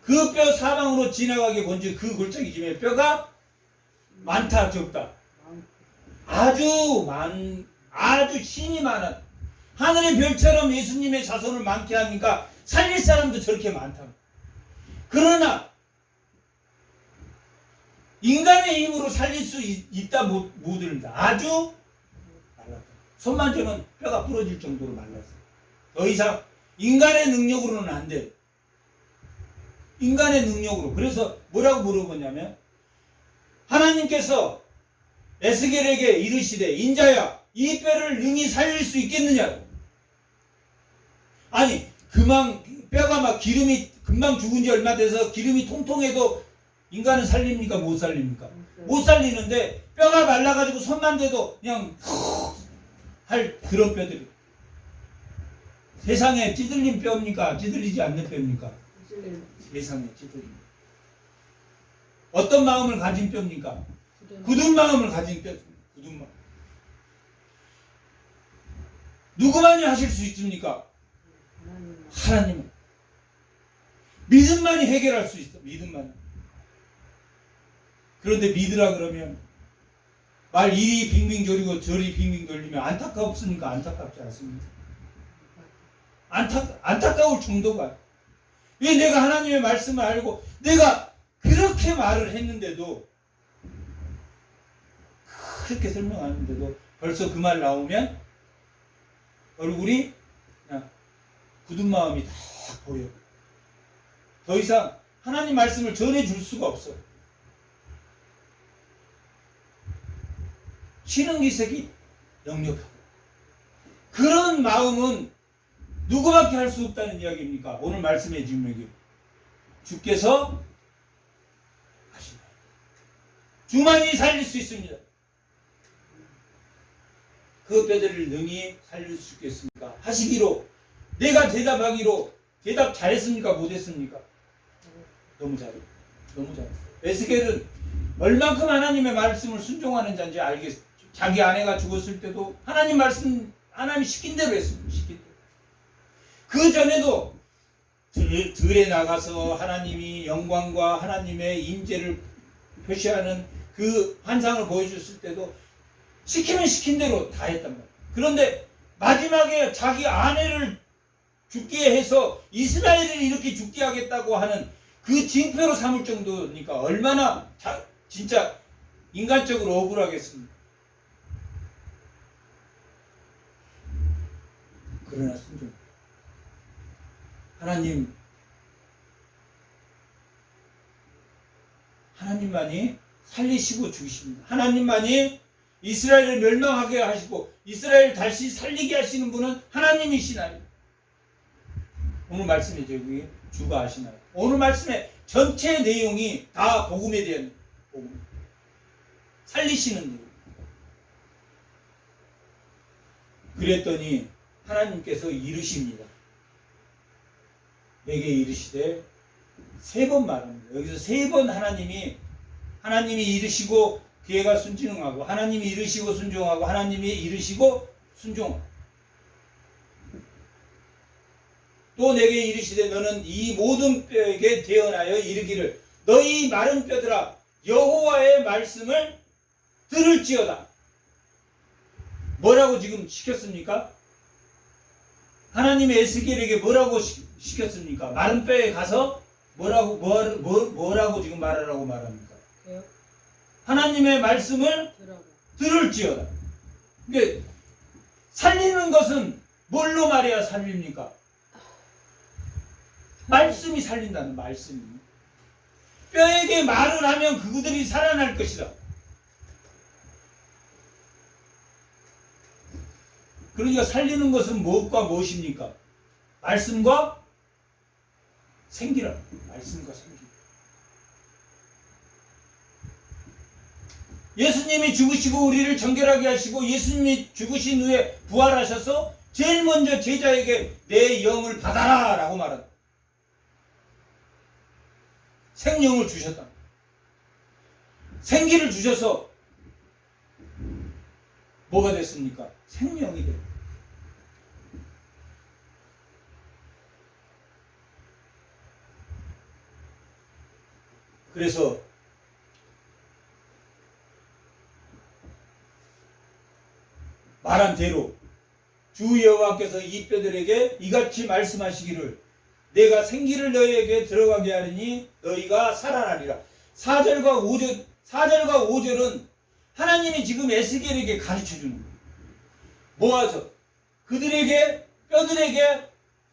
그 뼈 사방으로 지나가게 본즉 그 골짜기 지면에 뼈가 많다 적다. 아주 신이 많아. 하늘의 별처럼 예수님의 자손을 많게 하니까 살릴 사람도 저렇게 많다. 그러나 인간의 힘으로 살릴 수 있다 못한다. 아주 말랐다. 손만 대면 뼈가 부러질 정도로 말랐어. 더 이상 인간의 능력으로는 안 돼. 인간의 능력으로. 그래서 뭐라고 물어보냐면 하나님께서 에스겔에게 이르시되 인자야 이 뼈를 능히 살릴 수 있겠느냐. 아니 뼈가 막 기름이 금방 죽은 지 얼마 돼서 기름이 통통해도 인간은 살립니까? 못 살립니까? 못 살리는데 뼈가 말라가지고 손만 대도 그냥 할 그런 뼈들이. 세상에 찌들린 뼈입니까? 찌들리지 않는 뼈입니까? 세상에 찌들린. 어떤 마음을 가진 뼈입니까? 굳은 마음을 가진 뼈. 굳은 마음. 누구만이 하실 수 있습니까? 하나님은. 믿음만이 해결할 수 있어. 믿음만. 그런데 믿으라 그러면 말 이리 빙빙 돌리고 저리 빙빙 돌리면 안타깝습니까? 안타깝지 않습니까? 안타까울 정도가. 왜 내가 하나님의 말씀을 알고 내가 그렇게 말을 했는데도, 그렇게 설명하는데도 벌써 그 말 나오면 얼굴이 그냥 굳은 마음이 다 보여. 더 이상 하나님 말씀을 전해줄 수가 없어. 싫은 기색이 역력하고. 그런 마음은 누구밖에 할 수 없다는 이야기입니까? 오늘 말씀해 주신 여기 주께서 하시나요? 주만이 살릴 수 있습니다. 그 뼈들을 능히 살릴 수 있겠습니까? 하시기로, 내가 대답하기로, 대답 잘했습니까? 못했습니까? 너무 잘해. 너무 잘해. 에스겔은 얼만큼 하나님의 말씀을 순종하는 자인지 알겠어. 자기 아내가 죽었을 때도 하나님 말씀, 하나님이 시킨 대로 했습니다. 시킨 대로. 그 전에도 들에 나가서 하나님이 영광과 하나님의 임재를 표시하는 그 환상을 보여줬을 때도 시키면 시킨 대로 다 했단 말이에요. 그런데 마지막에 자기 아내를 죽게 해서 이스라엘을 이렇게 죽게 하겠다고 하는 그 징표로 삼을 정도니까 얼마나 진짜 인간적으로 억울하겠습니까? 그러나 순종. 하나님만이 살리시고 죽이십니다. 하나님만이 이스라엘을 멸망하게 하시고 이스라엘을 다시 살리게 하시는 분은 하나님이시나요? 오늘 말씀에 저기 주가 하시나요? 오늘 말씀의 전체 내용이 다 복음에 대한 복음. 살리시는 내용. 그랬더니 하나님께서 이르십니다. 내게 이르시되, 세 번 말합니다. 여기서 세 번 하나님이 이르시고 걔가 순종하고, 하나님이 이르시고 순종하고, 하나님이 이르시고 순종하고. 또 내게 이르시되 너는 이 모든 뼈에게 대언하여 이르기를, 너희 마른 뼈들아 여호와의 말씀을 들을지어다. 뭐라고 지금 시켰습니까? 하나님의 에스겔에게 뭐라고 시켰습니까? 마른 뼈에 가서 뭐라고 지금 말하라고 말합니까? 하나님의 말씀을 들을지어다. 그러니까 살리는 것은 뭘로 말해야 살립니까? 말씀이 살린다는, 말씀이. 뼈에게 말을 하면 그들이 살아날 것이다. 그러니까 살리는 것은 무엇과 무엇입니까? 말씀과 생기라. 말씀과 생기. 예수님이 죽으시고 우리를 정결하게 하시고, 예수님이 죽으신 후에 부활하셔서 제일 먼저 제자에게 내 영을 받아라 라고 말한다. 생명을 주셨다. 생기를 주셔서 뭐가 됐습니까? 생명이 됐다. 그래서 말한 대로 주 여호와께서 이 뼈들에게 이같이 말씀하시기를, 내가 생기를 너희에게 들어가게 하리니 너희가 살아나리라. 4절과 5절은 하나님이 지금 에스겔에게 가르쳐주는 거예요. 모아서 그들에게, 뼈들에게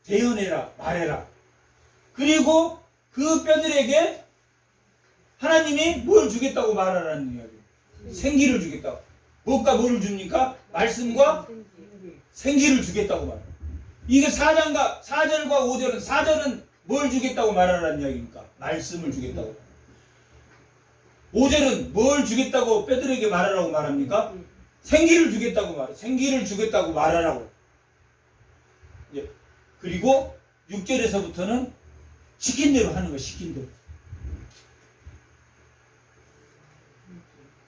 대언해라, 말해라. 그리고 그 뼈들에게 하나님이 뭘 주겠다고 말하라는 이야기예요. 생기를 주겠다고. 무엇과 뭐를 줍니까? 말씀과 생기를 주겠다고 말해요. 이게 4절과 5절은, 4절은 뭘 주겠다고 말하라는 이야기입니까? 말씀을 주겠다고. 5절은 뭘 주겠다고 뼈들에게 말하라고 말합니까? 생기를 주겠다고 말해. 생기를 주겠다고 말하라고. 예. 그리고 6절에서부터는 시킨 대로 하는 거야. 시킨 대로.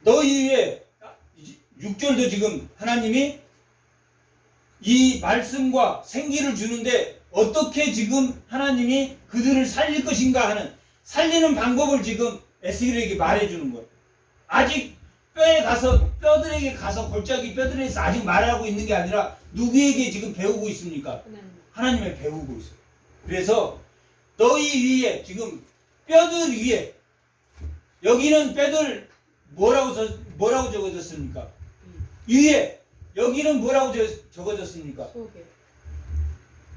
너희의 6절도 지금 하나님이 이 말씀과 생기를 주는데 어떻게 지금 하나님이 그들을 살릴 것인가 하는, 살리는 방법을 지금 에스겔에게 말해주는 거예요. 아직 뼈에 가서 뼈들에게 가서 골짜기 뼈들에서 아직 말하고 있는 게 아니라 누구에게 지금 배우고 있습니까? 하나님의 배우고 있어요. 그래서 너희 위에 지금 뼈들 위에 여기는 뼈들 뭐라고 적어졌습니까? 위에 여기는 뭐라고 적어졌습니까? 속에.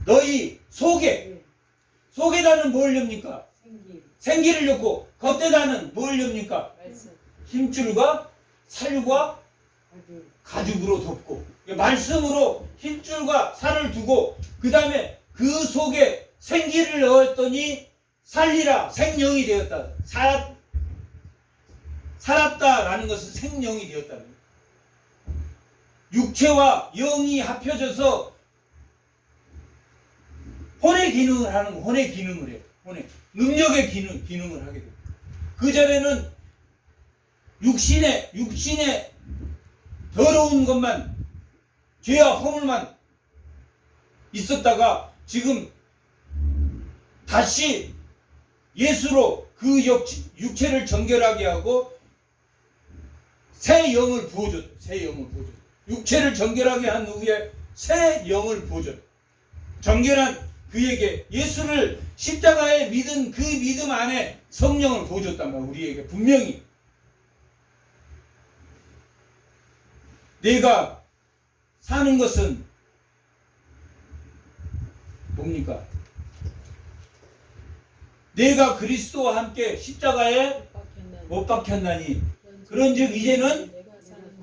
너희 속에 속에다는 뭘 엽니까? 생기. 생기를 엮고 겉에다는 뭘 엽니까? 말씀. 힘줄과 살과 아주. 가죽으로 덮고 말씀으로 힘줄과 살을 두고 그 다음에 그 속에 생기를 넣었더니 살리라 생명이 되었다. 살았다라는 것은 생명이 되었다는 거예요. 육체와 영이 합혀져서 혼의 기능을 하는 거, 혼의 기능을 해요. 혼의 능력의 기능을 하게 돼요. 그 전에는 육신의 더러운 것만 죄와 허물만 있었다가 지금 다시 예수로 그 육체를 정결하게 하고 새 영을 부어줬다. 새 영을 부어줬다. 육체를 정결하게 한 후에 새 영을 부어줬다. 정결한 그에게 예수를 십자가에 믿은 그 믿음 안에 성령을 부어줬단 말이야. 우리에게 분명히 내가 사는 것은 뭡니까? 내가 그리스도와 함께 십자가에 못 박혔나니 그런즉 이제는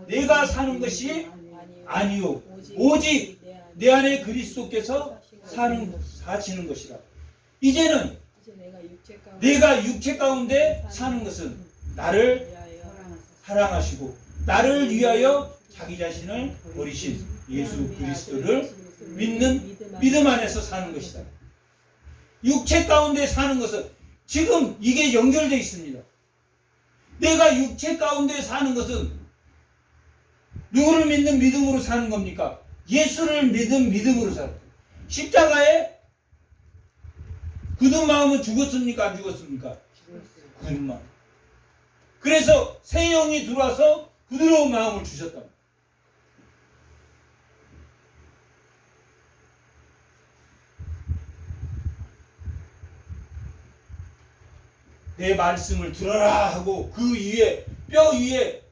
내가 사는 것이 아니요 오직 내 안에 그리스도께서 사시는 것이라. 이제는 내가 육체 가운데 사는 것은 나를 사랑하시고 나를 위하여 자기 자신을 버리신 예수 그리스도를 믿는 믿음 안에서 사는 것이다. 육체 가운데 사는 것은 지금 이게 연결되어 있습니다. 내가 육체 가운데 사는 것은 누구를 믿는 믿음으로 사는 겁니까? 예수를 믿은 믿음으로 사는 거예요. 십자가에 굳은 마음은 죽었습니까? 안 죽었습니까? 굳은 마음. 그래서 새 영이 들어와서 부드러운 마음을 주셨다. 내 말씀을 들어라 하고 그 위에 뼈 위에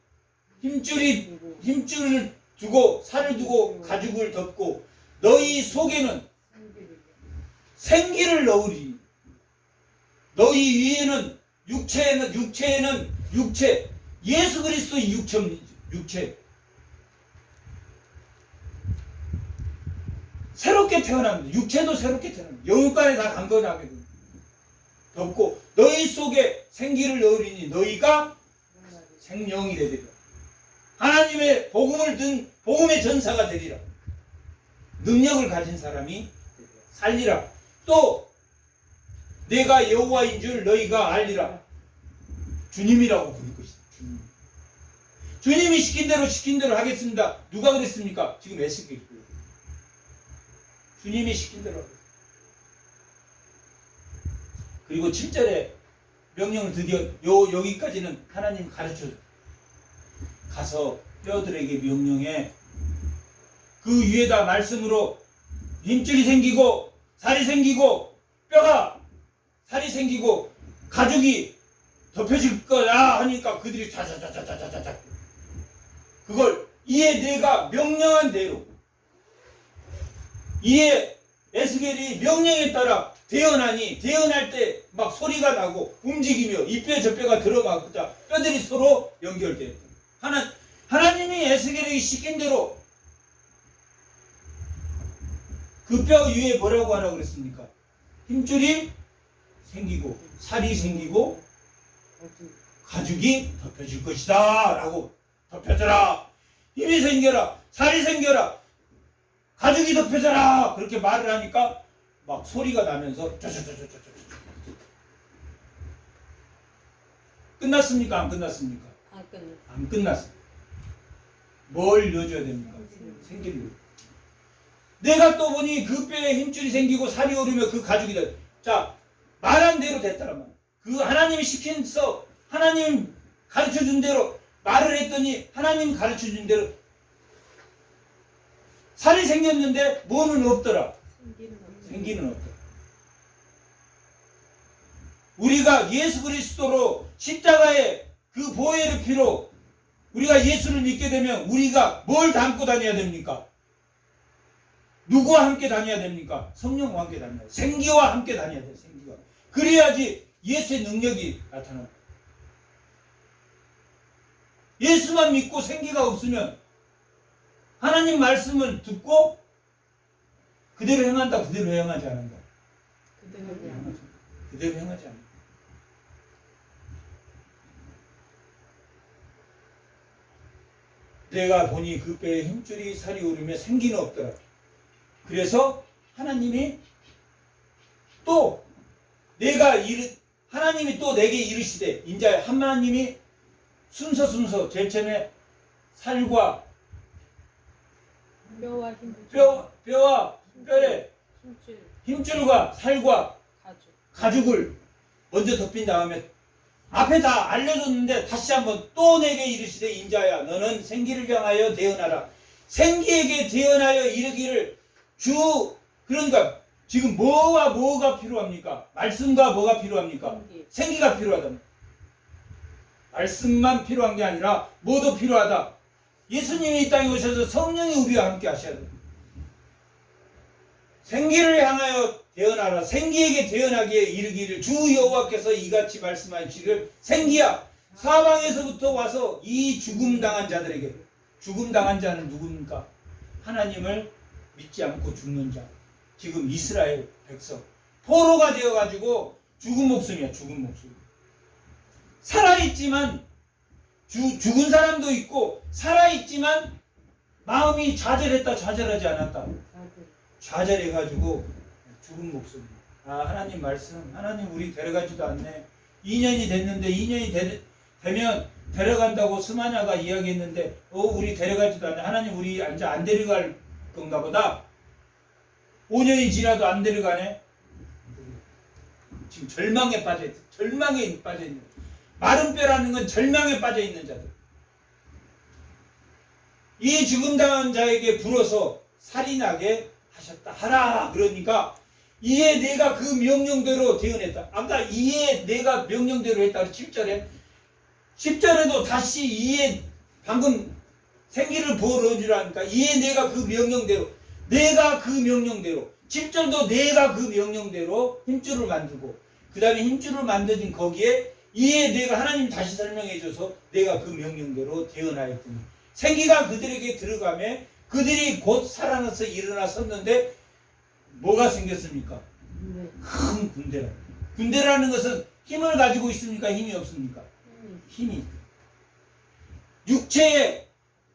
힘줄을 두고 살을 두고 가죽을 덮고 너희 속에는 생기를 넣으리. 너희 위에는 육체에는 육체 예수 그리스도의 육체 새롭게 태어납니다. 육체도 새롭게 태어납니다. 영육간에 다 강건하게 됩니다. 덮고 너희 속에 생기를 넣으리니 너희가 생명이 되리라. 하나님의 복음을 든 복음의 전사가 되리라. 능력을 가진 사람이 살리라. 또 내가 여호와인 줄 너희가 알리라. 주님이라고 부를 것이다. 주님이 시킨 대로 하겠습니다. 누가 그랬습니까? 지금 에스겔이 주님이 시킨 대로 하겠습니다. 그리고 7절에 명령을 드디어 여기까지는 하나님 가르쳐줘요. 가서 뼈들에게 명령해. 그 위에다 말씀으로 힘줄이 생기고 살이 생기고 뼈가 살이 생기고 가죽이 덮여질 거야 하니까 그들이 자자자자자자자 그걸 이에 내가 명령한 대로 이에 에스겔이 명령에 따라 대언하니 대언할 때 막 소리가 나고 움직이며 이 뼈 저 뼈가 들어가자 뼈들이 서로 연결되었다. 하나님이 에스겔에게 시킨 대로 그 뼈 위에 뭐라고 하라고 그랬습니까? 힘줄이 생기고 살이 생기고 가죽이 덮여질 것이다 라고 덮여져라. 힘이 생겨라. 살이 생겨라. 가죽이 덮여져라. 그렇게 말을 하니까 막 소리가 나면서 끝났습니까? 안 끝났습니까? 안 끝났습니다. 뭘 넣어줘야 됩니까? 생기를. 내가 또 보니 그 뼈에 힘줄이 생기고 살이 오르며 그 가죽이 돼. 자, 말한 대로 됐다란 말이야. 그 하나님이 하나님 가르쳐 준 대로 말을 했더니 하나님 가르쳐 준 대로 살이 생겼는데 뭐는 없더라. 생기는 없더라. 우리가 예수 그리스도로 십자가의 그 보혈의 피로 우리가 예수를 믿게 되면 우리가 뭘 담고 다녀야 됩니까? 누구와 함께 다녀야 됩니까? 성령과 함께 다녀야 돼요. 생기와 함께 다녀야 돼요. 생기와. 그래야지 예수의 능력이 나타납니다. 예수만 믿고 생기가 없으면 하나님 말씀을 듣고 그대로 행한다. 그대로 행하지 않는다. 그대로 행하지 않는다. 내가 보니 그 뼈에 힘줄이 살이 오르며 생기는 없더라. 그래서 하나님이 또 하나님이 또 내게 이르시되 인자 하나님이 순서 제일 처음에 살과 뼈와 뼈에 힘줄과 살과 가죽을 먼저 덮인 다음에 앞에 다 알려줬는데 다시 한번 또 내게 이르시되 인자야 너는 생기를 향하여 대언하라. 생기에게 대언하여 이르기를 그러니까 지금 뭐가 필요합니까? 말씀과 뭐가 필요합니까? 생기가 필요하다. 말씀만 필요한 게 아니라 뭐도 필요하다. 예수님이 이 땅에 오셔서 성령이 우리와 함께 하셔야 돼요. 생기를 향하여 대언하라. 생기에게 대언하기에 이르기를 주 여호와께서 이같이 말씀하시기를 생기야 사방에서부터 와서 이 죽음당한 자들에게. 죽음당한 자는 누굽니까? 하나님을 믿지 않고 죽는 자. 지금 이스라엘 백성 포로가 되어가지고 죽은 목숨이야. 죽은 목숨. 살아있지만 죽은 사람도 있고 살아있지만 마음이 좌절했다 좌절하지 않았다. 좌절해가지고 죽은 목숨. 하나님 말씀 하나님 우리 데려가지도 않네. 2년이 됐는데 2년이 되면 데려간다고 스마냐가 이야기했는데 우리 데려가지도 않네. 하나님 우리 이제 안 데려갈 건가 보다. 5년이 지나도 안 데려가네. 지금 절망에 빠져있다. 절망에 빠져있는 마른 뼈라는 건 절망에 빠져있는 자들. 이 죽음당한 자에게 불어서 살인하게 하셨다. 하라. 그러니까 이에 내가 그 명령대로 대언했다. 아까 이에 내가 명령대로 했다. 7절에 10절에도 다시 이에 방금 생기를 부어넣어주라니까 이에 내가 그 명령대로 7절도 내가 그 명령대로 힘줄을 만들고 그 다음에 힘줄을 만들진 거기에 이에 내가 하나님 다시 설명해줘서 내가 그 명령대로 대언하였더니 생기가 그들에게 들어가매 그들이 곧 살아나서 일어나 섰는데 뭐가 생겼습니까? 큰 군대라. 군대라는 것은 힘을 가지고 있습니까? 힘이 없습니까? 힘이. 육체에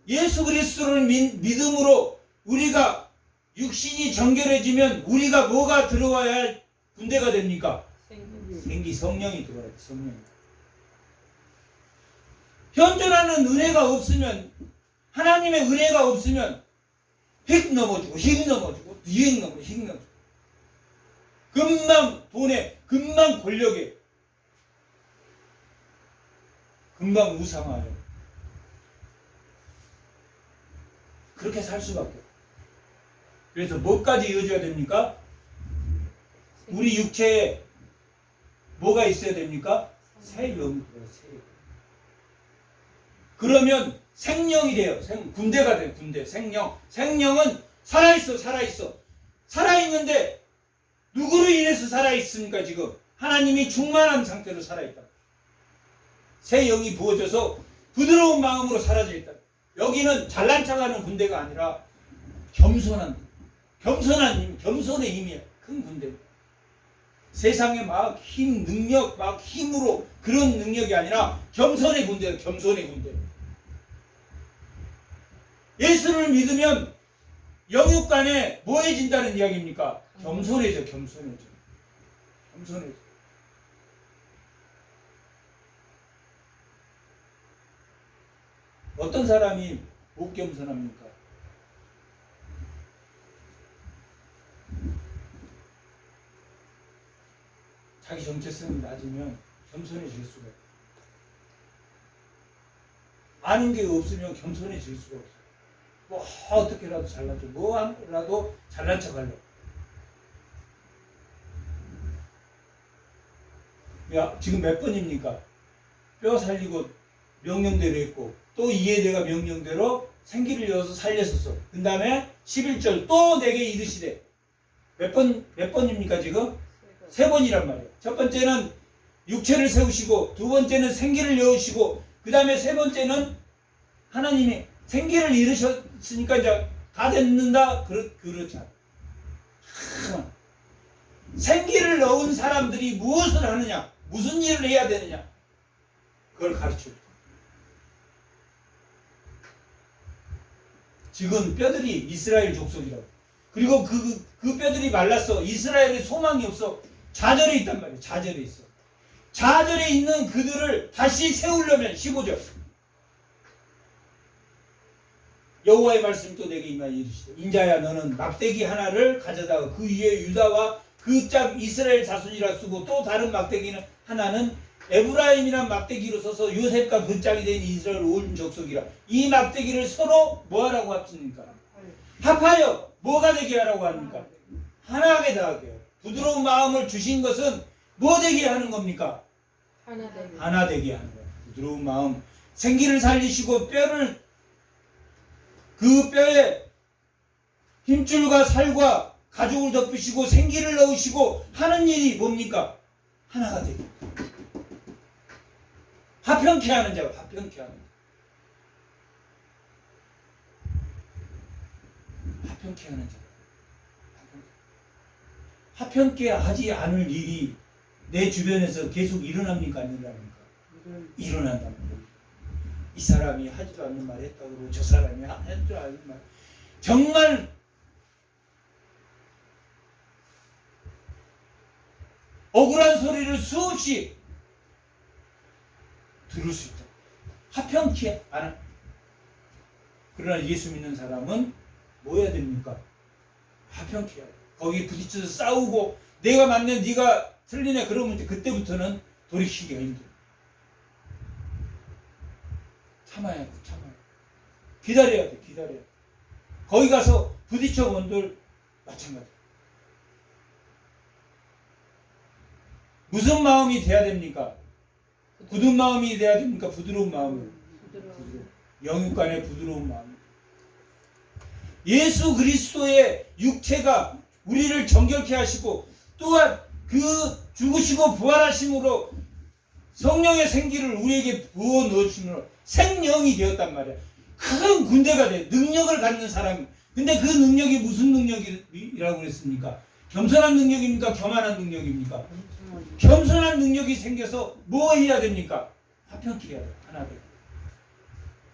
예수 그리스도를 믿음으로 우리가 육신이 정결해지면 우리가 뭐가 들어와야 할 군대가 됩니까? 생기 성령이 들어와야 돼. 성령. 현존하는 은혜가 없으면 하나님의 은혜가 없으면 휙 넘어지고 휙 넘어지고 휙 넘어지고 휙 넘어지고 금방 돈에 금방 권력에 금방 우상화해요. 그렇게 살 수밖에 없어요. 그래서 뭐까지 이어져야 됩니까? 우리 육체에 뭐가 있어야 됩니까? 새 영이 들어요. 새 영. 그러면 생명이 돼요. 군대가 돼요. 군대. 생명. 생명은 살아있어. 살아있는데 누구로 인해서 살아있습니까? 지금 하나님이 충만한 상태로 살아있다. 새 영이 부어져서 부드러운 마음으로 사라져 있다. 여기는 잘난 척하는 군대가 아니라 겸손한 힘, 겸손의 힘이야. 큰 군대. 세상에 막 힘, 능력, 막 힘으로 그런 능력이 아니라 겸손의 군대야. 겸손의 군대. 예수를 믿으면 영육간에 뭐해진다는 이야기입니까? 겸손해져. 어떤 사람이 못 겸손합니까? 자기 정체성이 낮으면 겸손해질 수가 없어요. 아는 게 없으면 겸손해질 수가 없어. 뭐 어떻게라도 잘난 척, 뭐라도 잘난 척하려고. 야, 지금 몇 번입니까? 뼈 살리고 명령대로 했고, 또 이에 내가 명령대로 생기를 이어서 살렸었어. 그 다음에 11절 또 내게 이르시되. 몇 번입니까 지금? 세 번이란 말이에요. 첫 번째는 육체를 세우시고, 두 번째는 생기를 여우시고, 그 다음에 세 번째는 하나님이 생기를 이루셨으니까 이제 다 됐는다? 그렇지 않아. 생기를 넣은 사람들이 무엇을 하느냐? 무슨 일을 해야 되느냐? 그걸 가르쳐줘. 지금 뼈들이 이스라엘 족속이라고. 그리고 그 뼈들이 말랐어. 이스라엘에 소망이 없어. 좌절에 있단 말이에요. 좌절에 있어. 좌절에 있는 그들을 다시 세우려면 15절. 여호와의 말씀이 또 내게 임하여 이르시되 인자야 너는 막대기 하나를 가져다가 그 위에 유다와 그 짝 이스라엘 자손이라 쓰고 또 다른 막대기는 하나는 에브라임이란 막대기로 써서 요셉과 그 짝이 된 이스라엘 온 족속이라. 이 막대기를 서로 뭐하라고 합니까? 합하여 뭐가 되게 하라고 합니까? 하나하게 다하게 해요. 부드러운 마음을 주신 것은 뭐 되게 하는 겁니까? 하나 되게 하는 거예요. 부드러운 마음, 생기를 살리시고 뼈를 그 뼈에 힘줄과 살과 가죽을 덮으시고 생기를 넣으시고 하는 일이 뭡니까? 하나가 되게. 화평케 하는 자가 화평케 하는 자. 화평케 하는 자. 화평케 하지 않을 일이 내 주변에서 계속 일어납니까? 안 일어납니까? 일어난단 말이에요. 이 사람이 하지도 않는 말 했다고 그러고 저 사람이 하지도 않는 말. 정말 억울한 소리를 수없이 들을 수 있다. 화평케 안 하. 그러나 예수 믿는 사람은 뭐 해야 됩니까? 화평케 해야 돼. 거기 부딪혀서 싸우고 내가 맞네 네가 틀리네 그러면 이제 그때부터는 돌이키기가 힘들어. 참아야 돼. 참아야 돼. 기다려야 돼. 기다려야 돼. 거기 가서 부딪혀 본들 마찬가지. 무슨 마음이 돼야 됩니까? 굳은 마음이 돼야 됩니까? 부드러운 마음이. 영육간의 부드러운 마음. 예수 그리스도의 육체가 우리를 정결케 하시고 또한 그 죽으시고 부활하심으로 성령의 생기를 우리에게 부어 넣으심으로 생명이 되었단 말이야. 큰 군대가 돼. 능력을 갖는 사람. 근데 그 능력이 무슨 능력이라고 그랬습니까? 겸손한 능력입니까? 교만한 능력입니까? 겸손한 능력이 생겨서 뭐 해야 됩니까? 화평케 해야 돼. 하나 돼.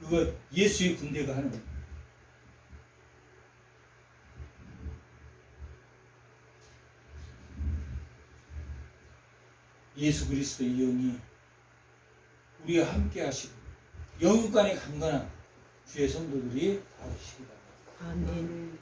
그거 예수의 군대가 하는 거예요. 예수 그리스도의 영이 우리와 함께 하시고 영육간에 강건한 주의 성도들이 되시기 바랍니다. 아멘.